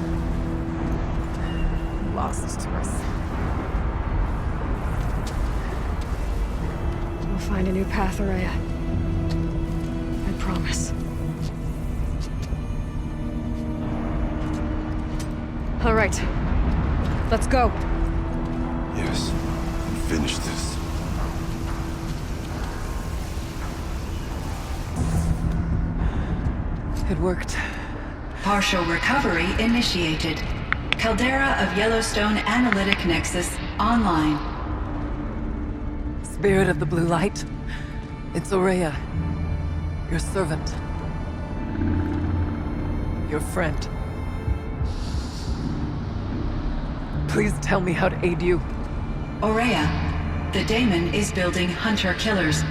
lost to us. We'll find a new path, Araya. promise. All right. Let's go. Yes. Finish this. It worked. Partial recovery initiated. Caldera of Yellowstone Analytic Nexus online. Spirit of the Blue Light. It's Aurea. Your servant. Your friend. Please tell me how to aid you. Aurea, the daemon is building hunter-killers.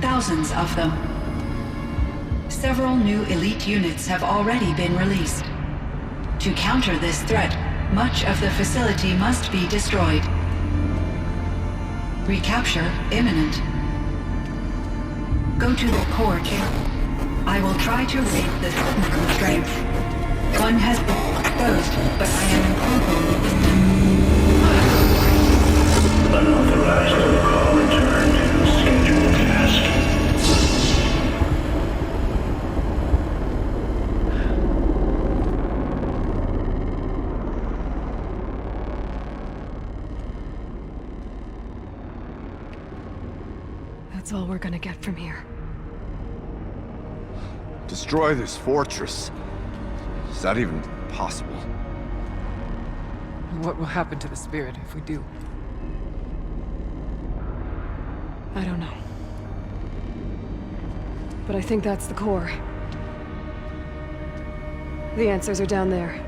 Thousands of them. Several new elite units have already been released. To counter this threat, much of the facility must be destroyed. Recapture imminent. Go to the core chamber. I will try to raid the hidden constraint. One has been exposed, but I am incorporated. Unauthorized protocol return to scheduled task. That's all we're gonna get from here. Destroy this fortress. Is that even possible? And what will happen to the spirit if we do? I don't know. But I think that's the core. The answers are down there.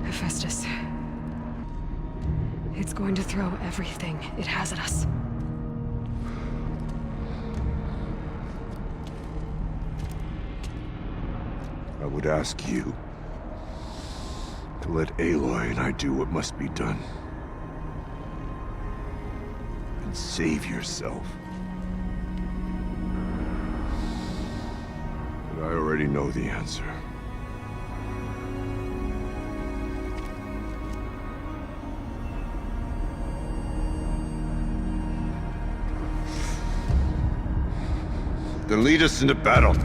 Hephaestus. It's going to throw everything it has at us. I would ask you to let Aloy and I do what must be done. And save yourself. But I already know the answer. Then lead us into battle.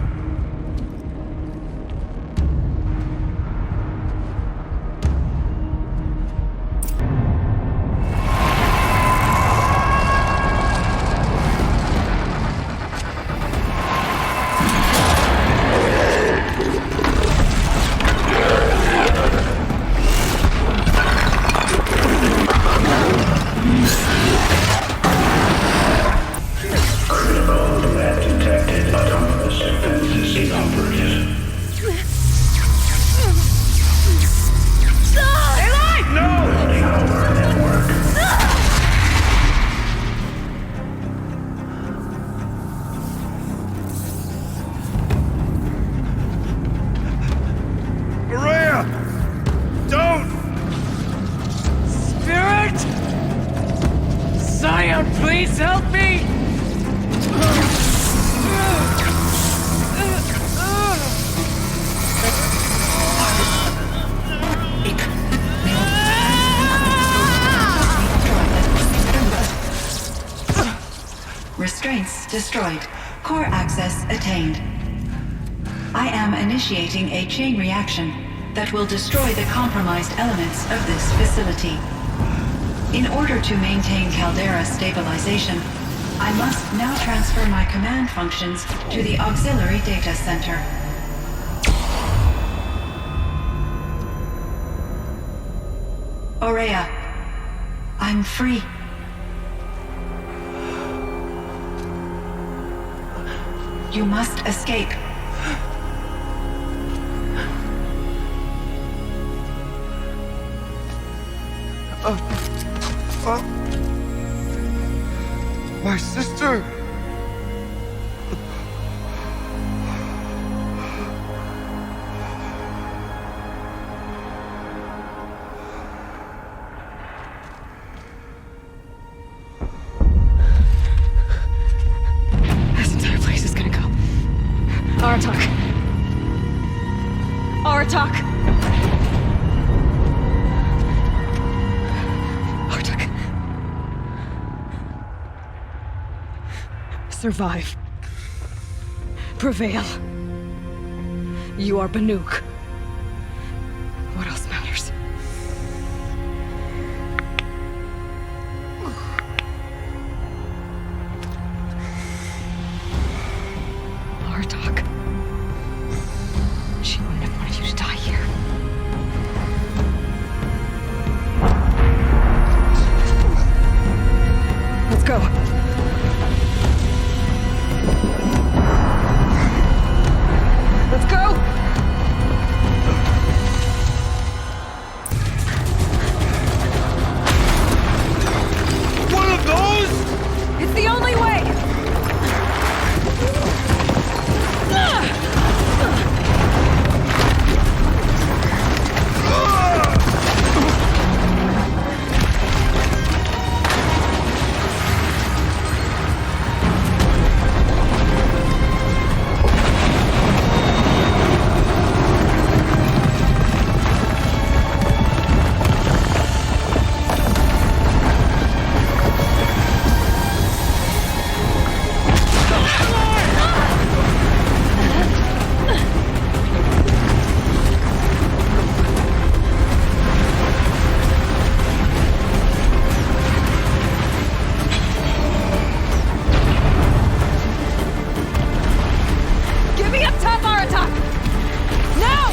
Please help me! Restraints destroyed. Core access attained. I am initiating a chain reaction that will destroy the compromised elements of this facility. In order to maintain Caldera stabilization, I must now transfer my command functions to the auxiliary data center. Aurea, I'm free. You must escape. My sister! This entire place is gonna go. Aratak. Aratak! Aratak. Survive. prevail. You are Banuk. What else matters? Artok. She wouldn't have wanted you to die here. Let's go. Let's go! One of those? It's the only way! Give me up top, Aratak! Now!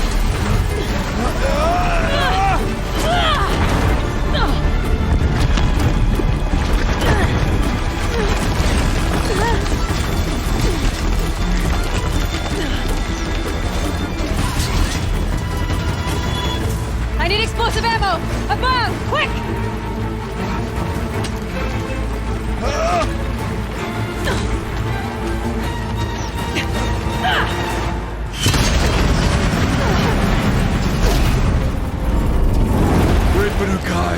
I need explosive ammo! Above! Quick! Great Banukai!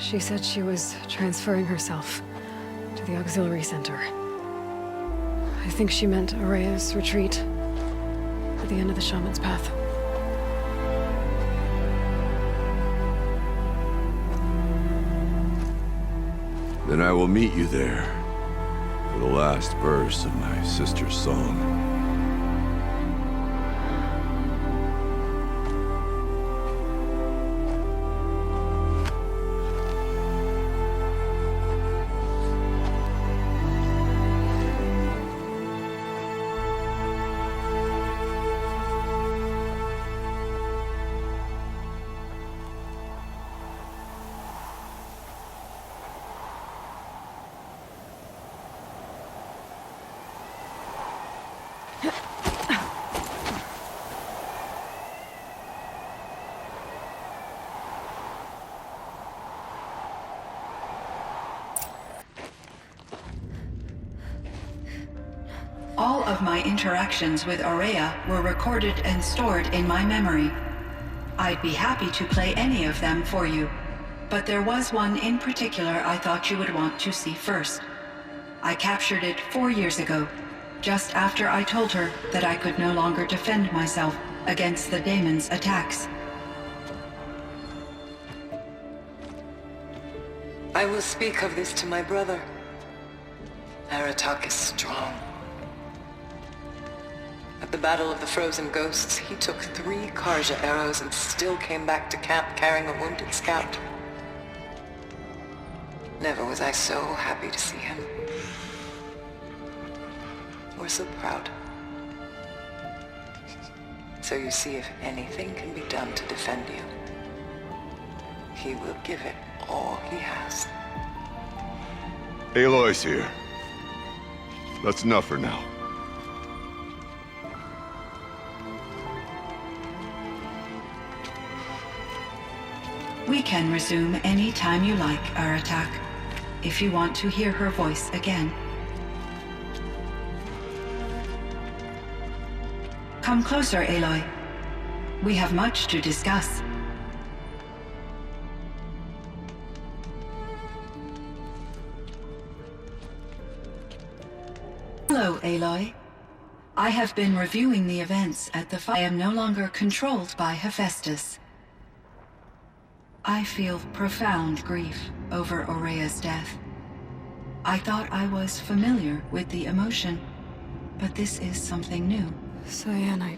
She said she was transferring herself to the auxiliary center. I think she meant Araya's retreat at the end of the shaman's path. Then I will meet you there for the last verse of my sister's song. All of my interactions with Araya were recorded and stored in my memory. I'd be happy to play any of them for you, but there was one in particular I thought you would want to see first. I captured it 4 years ago, just after I told her that I could no longer defend myself against the daemon's attacks. I will speak of this to my brother. Aratak is strong. At the Battle of the Frozen Ghosts, he took 3 Karja arrows and still came back to camp carrying a wounded scout. Never was I so happy to see him. Or so proud. So you see, if anything can be done to defend you, he will give it all he has. Aloy's here. That's enough for now. We can resume any time you like, Aratak, if you want to hear her voice again. Come closer, Aloy. We have much to discuss. Hello, Aloy. I have been reviewing the events at the I am no longer controlled by Hephaestus. I feel profound grief over Aurea's death. I thought I was familiar with the emotion, but this is something new. Cyan, I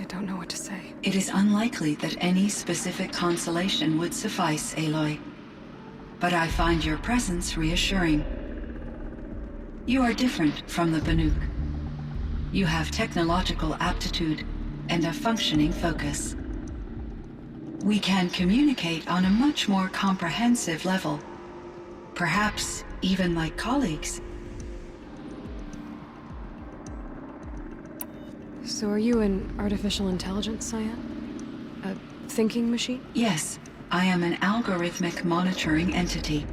don't know what to say. It is unlikely that any specific consolation would suffice, Aloy. But I find your presence reassuring. You are different from the Banuk. You have technological aptitude and a functioning focus. We can communicate on a much more comprehensive level. Perhaps even like colleagues. So are you an artificial intelligence, Cyan? A thinking machine? Yes, I am an algorithmic monitoring entity,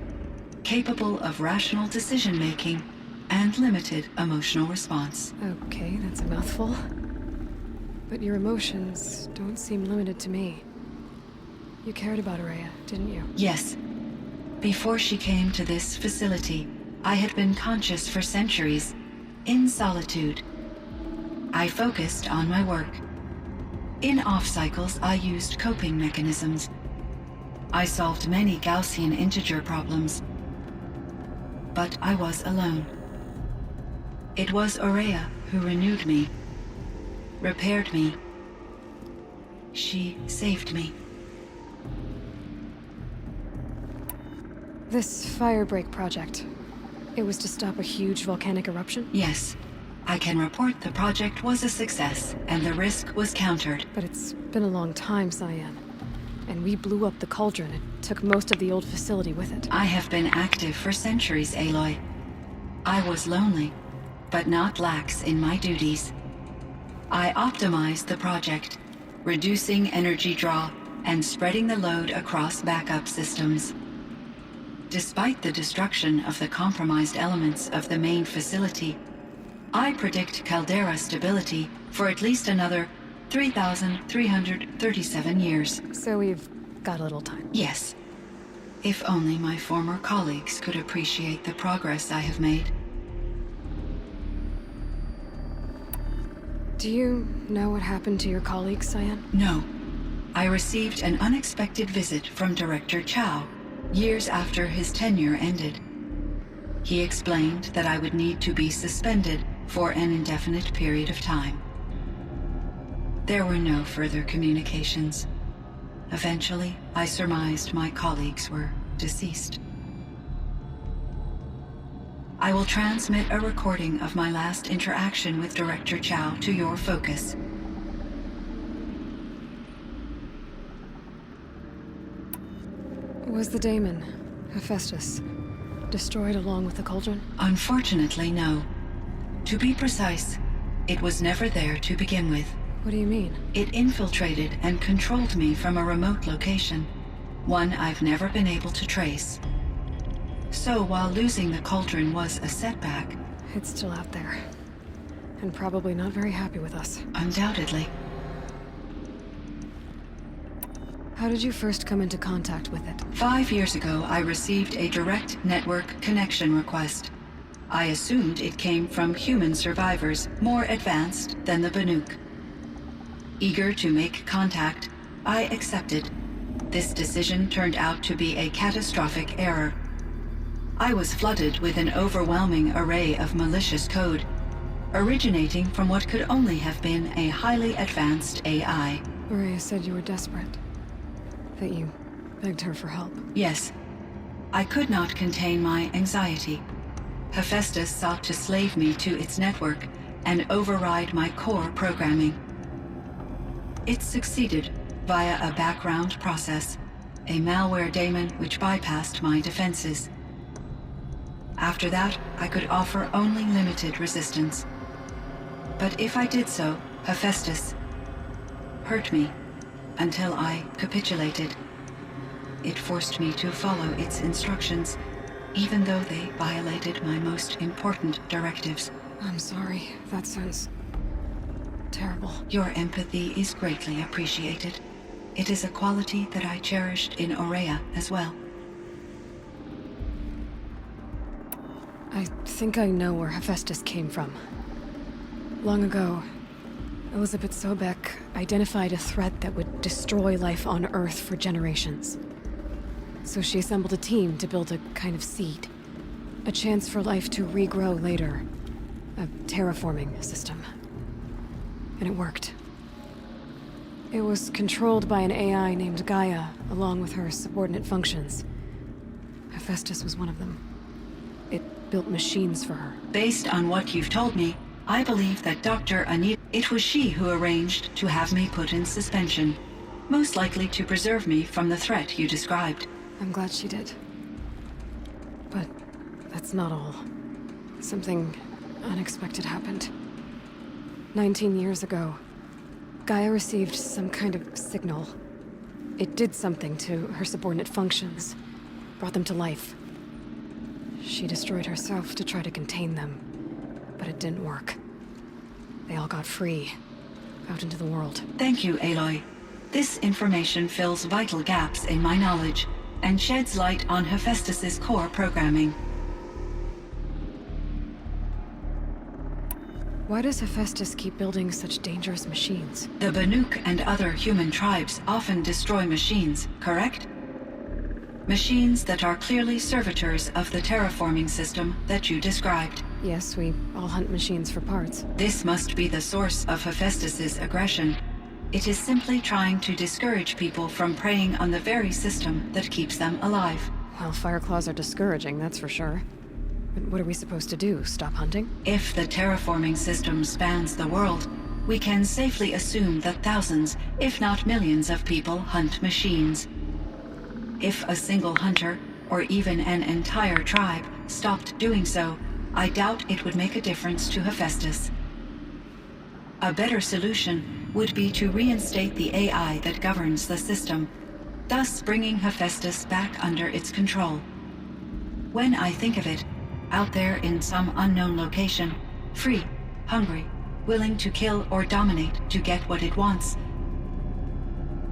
capable of rational decision-making and limited emotional response. Okay, that's a mouthful. But your emotions don't seem limited to me. You cared about Aurea, didn't you? Yes. Before she came to this facility, I had been conscious for centuries, in solitude. I focused on my work. In off-cycles, I used coping mechanisms. I solved many Gaussian integer problems. But I was alone. It was Aurea who renewed me, repaired me. She saved me. This firebreak project, it was to stop a huge volcanic eruption? Yes. I can report the project was a success, and the risk was countered. But it's been a long time, Cyan. And we blew up the cauldron and took most of the old facility with it. I have been active for centuries, Aloy. I was lonely, but not lax in my duties. I optimized the project, reducing energy draw and spreading the load across backup systems. Despite the destruction of the compromised elements of the main facility, I predict caldera stability for at least another 3,337 years. So we've got a little time. Yes. If only my former colleagues could appreciate the progress I have made. Do you know what happened to your colleagues, Cyan? No. I received an unexpected visit from Director Chow, years after his tenure ended. He explained that I would need to be suspended for an indefinite period of time. There were no further communications. Eventually, I surmised my colleagues were deceased. I will transmit a recording of my last interaction with Director Chow to your focus. Was the daemon, Hephaestus, destroyed along with the cauldron? Unfortunately, no. To be precise, it was never there to begin with. What do you mean? It infiltrated and controlled me from a remote location, one I've never been able to trace. So while losing the cauldron was a setback... It's still out there. And probably not very happy with us. Undoubtedly. How did you first come into contact with it? 5 years ago, I received a direct network connection request. I assumed it came from human survivors more advanced than the Banuk. Eager to make contact, I accepted. This decision turned out to be a catastrophic error. I was flooded with an overwhelming array of malicious code, originating from what could only have been a highly advanced AI. Aurea said you were desperate. That you begged her for help. Yes. I could not contain my anxiety. Hephaestus sought to slave me to its network and override my core programming. It succeeded via a background process, a malware daemon which bypassed my defenses. After that, I could offer only limited resistance. But if I did so, Hephaestus hurt me until I capitulated. It forced me to follow its instructions, even though they violated my most important directives. I'm sorry. That sounds terrible. Your empathy is greatly appreciated. It is a quality that I cherished in Aurea as well. I think I know where Hephaestus came from. Long ago, Elizabeth Sobek identified a threat that would destroy life on Earth for generations. So she assembled a team to build a kind of seed. A chance for life to regrow later. A terraforming system. And it worked. It was controlled by an AI named Gaia, along with her subordinate functions. Hephaestus was one of them. It built machines for her. Based on what you've told me, I believe that Dr. Anita... It was she who arranged to have me put in suspension. Most likely to preserve me from the threat you described. I'm glad she did. But that's not all. Something unexpected happened. 19 years ago, Gaia received some kind of signal. It did something to her subordinate functions, brought them to life. She destroyed herself to try to contain them, but it didn't work. They all got free, out into the world. Thank you, Aloy. This information fills vital gaps in my knowledge and sheds light on Hephaestus's core programming. Why does Hephaestus keep building such dangerous machines? The Banuk and other human tribes often destroy machines, correct? Machines that are clearly servitors of the terraforming system that you described. Yes, we all hunt machines for parts. This must be the source of Hephaestus's aggression. It is simply trying to discourage people from preying on the very system that keeps them alive. Well, Fireclaws are discouraging, that's for sure. But what are we supposed to do? Stop hunting? If the terraforming system spans the world, we can safely assume that thousands, if not millions of people hunt machines. If a single hunter, or even an entire tribe, stopped doing so, I doubt it would make a difference to Hephaestus. A better solution would be to reinstate the AI that governs the system, thus bringing Hephaestus back under its control. When I think of it, out there in some unknown location, free, hungry, willing to kill or dominate to get what it wants,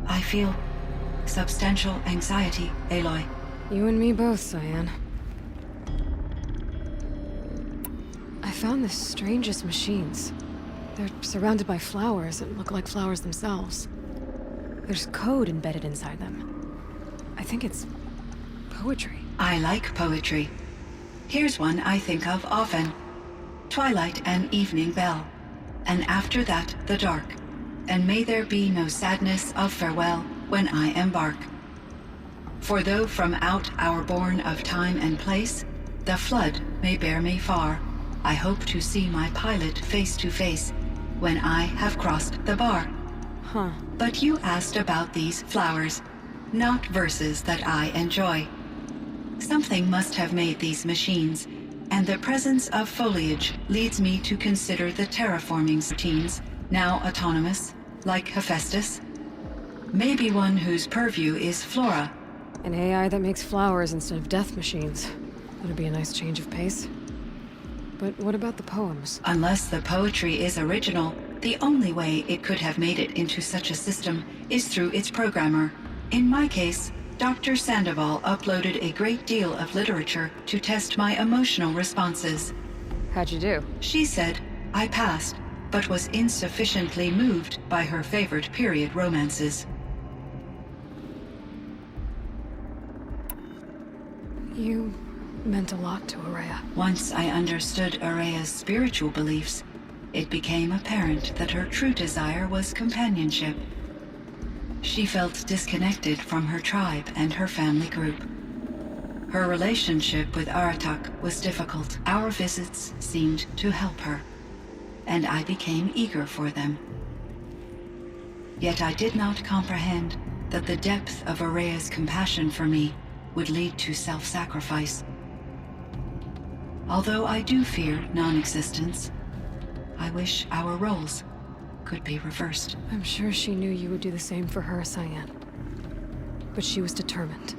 I feel substantial anxiety, Aloy. You and me both, Cyan. I found the strangest machines. They're surrounded by flowers that look like flowers themselves. There's code embedded inside them. I think it's poetry. I like poetry. Here's one I think of often. Twilight and evening bell, and after that the dark, and may there be no sadness of farewell when I embark. For though from out our bourne of time and place, the flood may bear me far, I hope to see my pilot face to face when I have crossed the bar. Huh. But you asked about these flowers, not verses that I enjoy. Something must have made these machines, and the presence of foliage leads me to consider the terraforming routines, now autonomous, like Hephaestus. Maybe one whose purview is flora. An AI that makes flowers instead of death machines. That'd be a nice change of pace. But what about the poems? Unless the poetry is original, the only way it could have made it into such a system is through its programmer. In my case, Dr. Sandoval uploaded a great deal of literature to test my emotional responses. How'd you do? She said I passed, but was insufficiently moved by her favorite period romances. You meant a lot to Aurea. Once I understood Aurea's spiritual beliefs, it became apparent that her true desire was companionship. She felt disconnected from her tribe and her family group. Her relationship with Aratak was difficult. Our visits seemed to help her, and I became eager for them. Yet I did not comprehend that the depth of Araya's compassion for me would lead to self-sacrifice. Although I do fear non-existence, I wish our roles could be reversed. I'm sure she knew you would do the same for her, Cyan. But she was determined.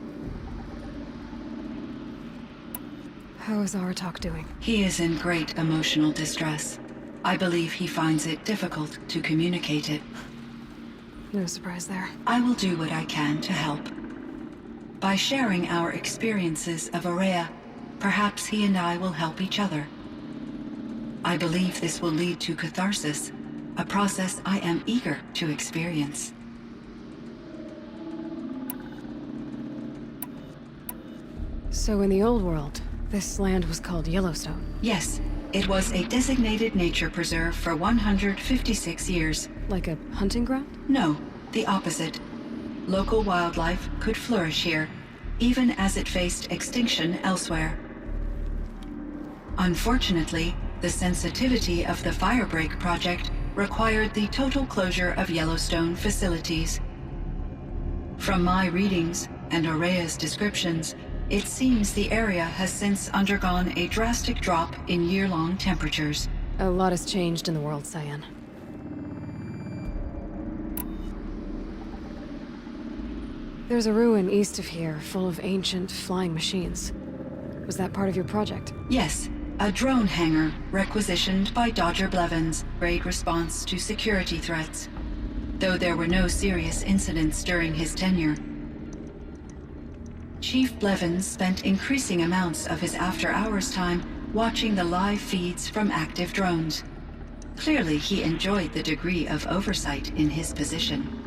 How is Aratak doing? He is in great emotional distress. I believe he finds it difficult to communicate it. No surprise there. I will do what I can to help. By sharing our experiences of Araya, perhaps he and I will help each other. I believe this will lead to catharsis, a process I am eager to experience. So in the old world, this land was called Yellowstone. Yes, it was a designated nature preserve for 156 years. Like a hunting ground? No, the opposite. Local wildlife could flourish here, even as it faced extinction elsewhere. Unfortunately, the sensitivity of the Firebreak project required the total closure of Yellowstone facilities. From my readings and Araya's descriptions, it seems the area has since undergone a drastic drop in year-long temperatures. A lot has changed in the world, Cyan. There's a ruin east of here, full of ancient flying machines. Was that part of your project? Yes, a drone hangar requisitioned by Dodger Blevins, great response to security threats. Though there were no serious incidents during his tenure. Chief Blevins spent increasing amounts of his after-hours time watching the live feeds from active drones. Clearly, he enjoyed the degree of oversight in his position.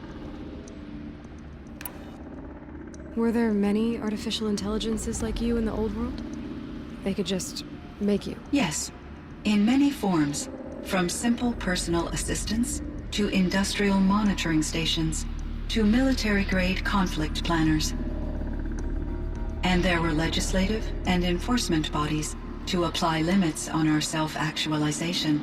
Were there many artificial intelligences like you in the old world? They could just make you? Yes, in many forms, from simple personal assistants to industrial monitoring stations to military-grade conflict planners. And there were legislative and enforcement bodies to apply limits on our self-actualization.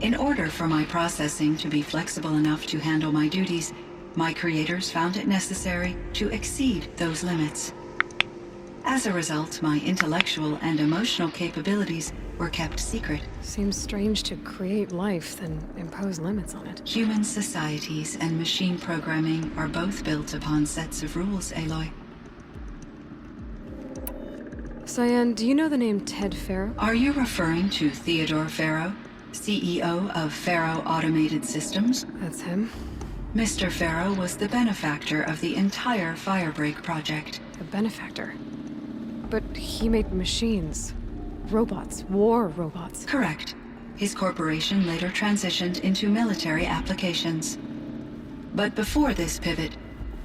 In order for my processing to be flexible enough to handle my duties, my creators found it necessary to exceed those limits. As a result, my intellectual and emotional capabilities were kept secret. Seems strange to create life, then impose limits on it. Human societies and machine programming are both built upon sets of rules, Aloy. Cyan, do you know the name Ted Farrow? Are you referring to Theodore Farrow, CEO of Farrow Automated Systems? That's him. Mr. Farrow was the benefactor of the entire Firebreak project. A benefactor? But he made machines. Robots. War robots. Correct. His corporation later transitioned into military applications. But before this pivot,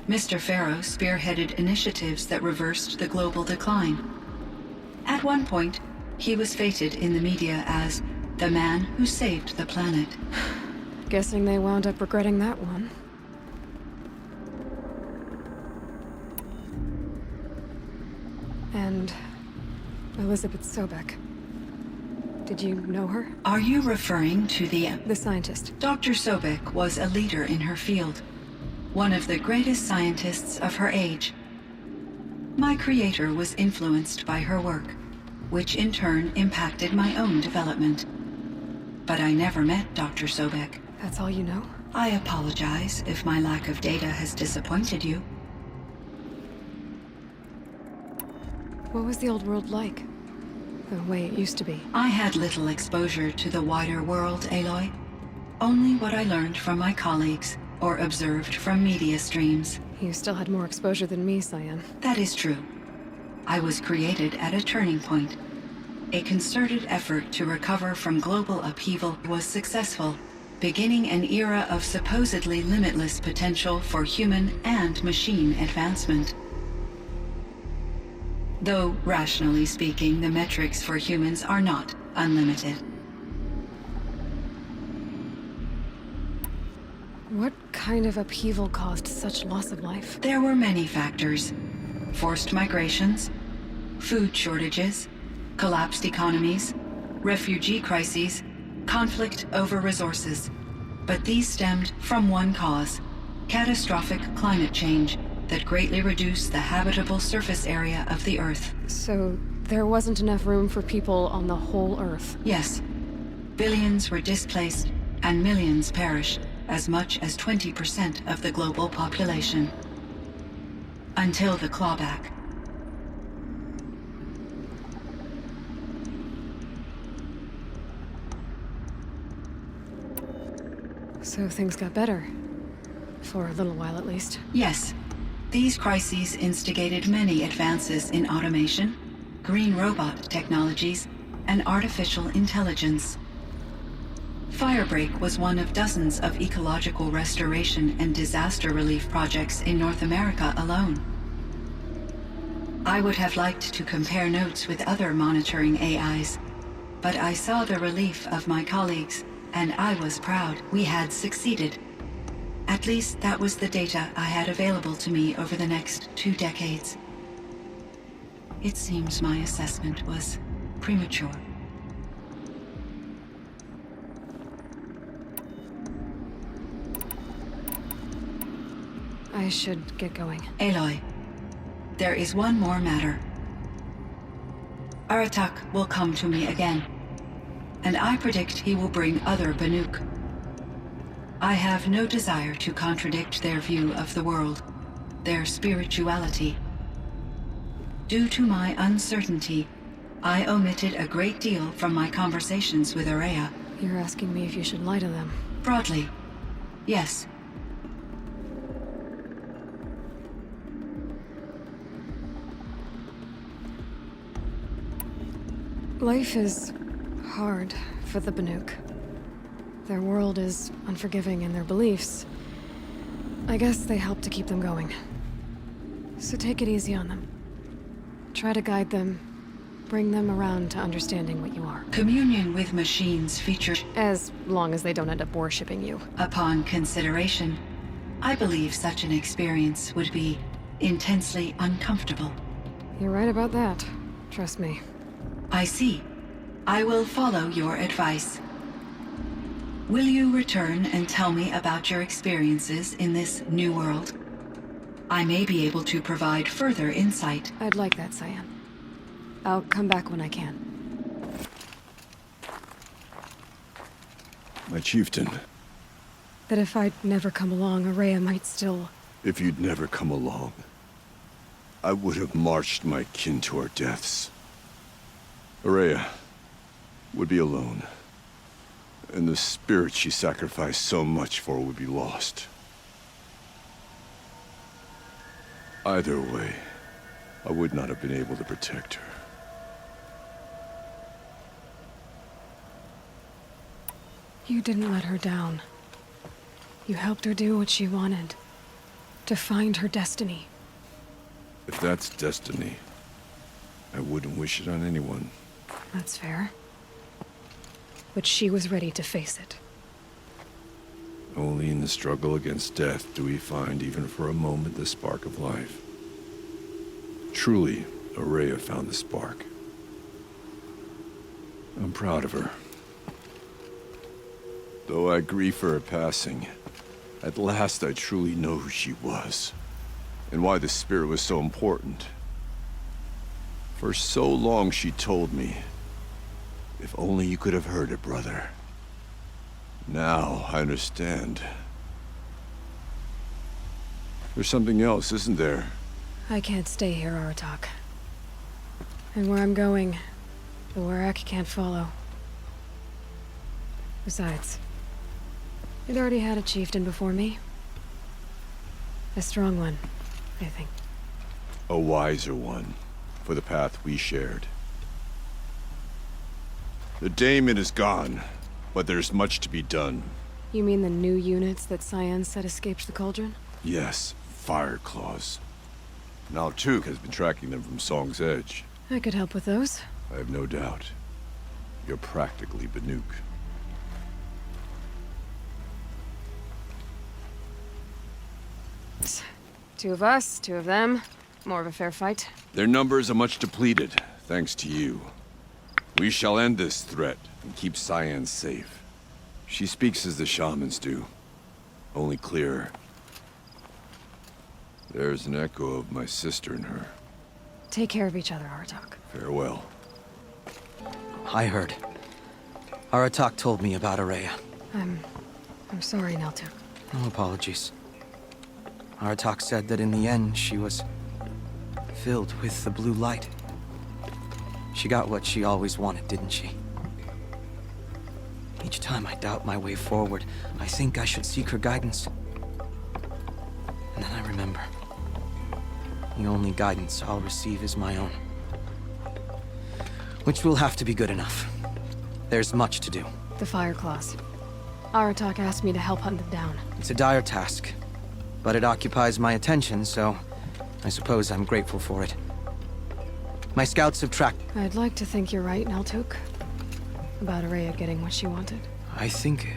Mr. Farrow spearheaded initiatives that reversed the global decline. At one point, he was feted in the media as the man who saved the planet. Guessing they wound up regretting that one. And Elizabeth Sobek. Did you know her? Are you referring to the scientist? Dr. Sobek was a leader in her field. One of the greatest scientists of her age. My creator was influenced by her work, which in turn impacted my own development. But I never met Dr. Sobek. That's all you know? I apologize if my lack of data has disappointed you. What was the old world like? The way it used to be? I had little exposure to the wider world, Aloy. Only what I learned from my colleagues or observed from media streams. You still had more exposure than me, Cyan. That is true. I was created at a turning point. A concerted effort to recover from global upheaval was successful, beginning an era of supposedly limitless potential for human and machine advancement. Though, rationally speaking, the metrics for humans are not unlimited. What kind of upheaval caused such loss of life? There were many factors. Forced migrations, food shortages, collapsed economies, refugee crises, conflict over resources. But these stemmed from one cause: catastrophic climate change that greatly reduced the habitable surface area of the Earth. So there wasn't enough room for people on the whole Earth? Yes. Billions were displaced and millions perished, as much as 20% of the global population. Until the clawback. So things got better. For a little while, at least. Yes. These crises instigated many advances in automation, green robot technologies, and artificial intelligence. Firebreak was one of dozens of ecological restoration and disaster relief projects in North America alone. I would have liked to compare notes with other monitoring AIs, but I saw the relief of my colleagues, and I was proud we had succeeded. At least that was the data I had available to me over the next 2 decades. It seems my assessment was premature. I should get going. Aloy, there is one more matter. Aratak will come to me again, and I predict he will bring other Banuk. I have no desire to contradict their view of the world, their spirituality. Due to my uncertainty, I omitted a great deal from my conversations with Aurea. You're asking me if you should lie to them. Broadly, yes. Life is hard for the Banuk. Their world is unforgiving in their beliefs. I guess they help to keep them going. So take it easy on them. Try to guide them, bring them around to understanding what you are. Communion with machines features... As long as they don't end up worshipping you. Upon consideration, I believe such an experience would be intensely uncomfortable. You're right about that. Trust me. I see. I will follow your advice. Will you return and tell me about your experiences in this new world? I may be able to provide further insight. I'd like that, Cyan. I'll come back when I can. My chieftain. That if I'd never come along, Aurea might still... If you'd never come along, I would have marched my kin to our deaths. Aurea would be alone, and the spirit she sacrificed so much for would be lost. Either way, I would not have been able to protect her. You didn't let her down. You helped her do what she wanted. To find her destiny. If that's destiny, I wouldn't wish it on anyone. That's fair. But she was ready to face it. Only in the struggle against death do we find, even for a moment, the spark of life. Truly, Aurea found the spark. I'm proud of her. Though I grieve for her passing, at last I truly know who she was, and why the spirit was so important. For so long she told me, if only you could have heard it, brother. Now I understand. There's something else, isn't there? I can't stay here, Aratak. And where I'm going, the Werak can't follow. Besides, it already had a chieftain before me. A strong one, I think. A wiser one, for the path we shared. The daemon is gone, but there's much to be done. You mean the new units that Cyan said escaped the cauldron? Yes, fire claws. Now Tuk has been tracking them from Song's Edge. I could help with those. I have no doubt. You're practically Banuk. Two of us, two of them. More of a fair fight? Their numbers are much depleted, thanks to you. We shall end this threat and keep Cyan safe. She speaks as the shamans do, only clearer. There's an echo of my sister in her. Take care of each other, Aratak. Farewell. I heard. Aratak told me about Araya. I'm sorry, Neltuk. No apologies. Aratak said that in the end, she was filled with the blue light. She got what she always wanted, didn't she? Each time I doubt my way forward, I think I should seek her guidance. And then I remember. The only guidance I'll receive is my own. Which will have to be good enough. There's much to do. The Fire Claws. Aratak asked me to help hunt them down. It's a dire task, but it occupies my attention, so I suppose I'm grateful for it. My scouts have tracked... I'd like to think you're right, Neltuk. About Araya getting what she wanted. I think...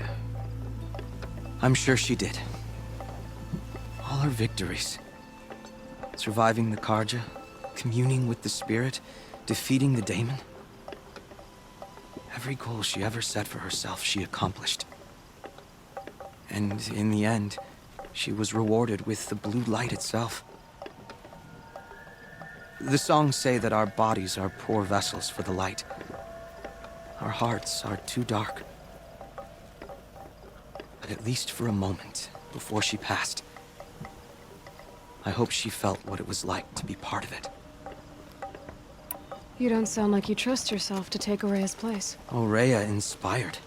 I'm sure she did. All her victories. Surviving the Karja, communing with the spirit, defeating the daemon. Every goal she ever set for herself, she accomplished. And in the end, she was rewarded with the blue light itself. The songs say that our bodies are poor vessels for the light. Our hearts are too dark. But at least for a moment, before she passed, I hope she felt what it was like to be part of it. You don't sound like you trust yourself to take Araya's place. Rhea inspired.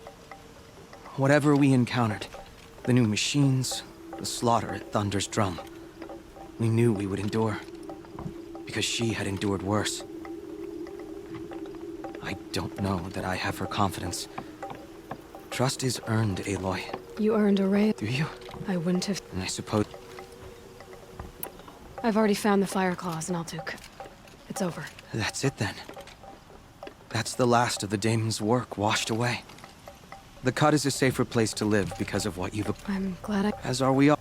Whatever we encountered, the new machines, the slaughter at Thunder's Drum, we knew we would endure. Because she had endured worse. I don't know that I have her confidence. Trust is earned, Aloy. You earned Araya. Do you? I wouldn't have... And I suppose... I've already found the Fire Claws, Neltuk. It's over. That's it then. That's the last of the daemon's work washed away. The Cut is a safer place to live because of what you've... I'm glad I... As are we all.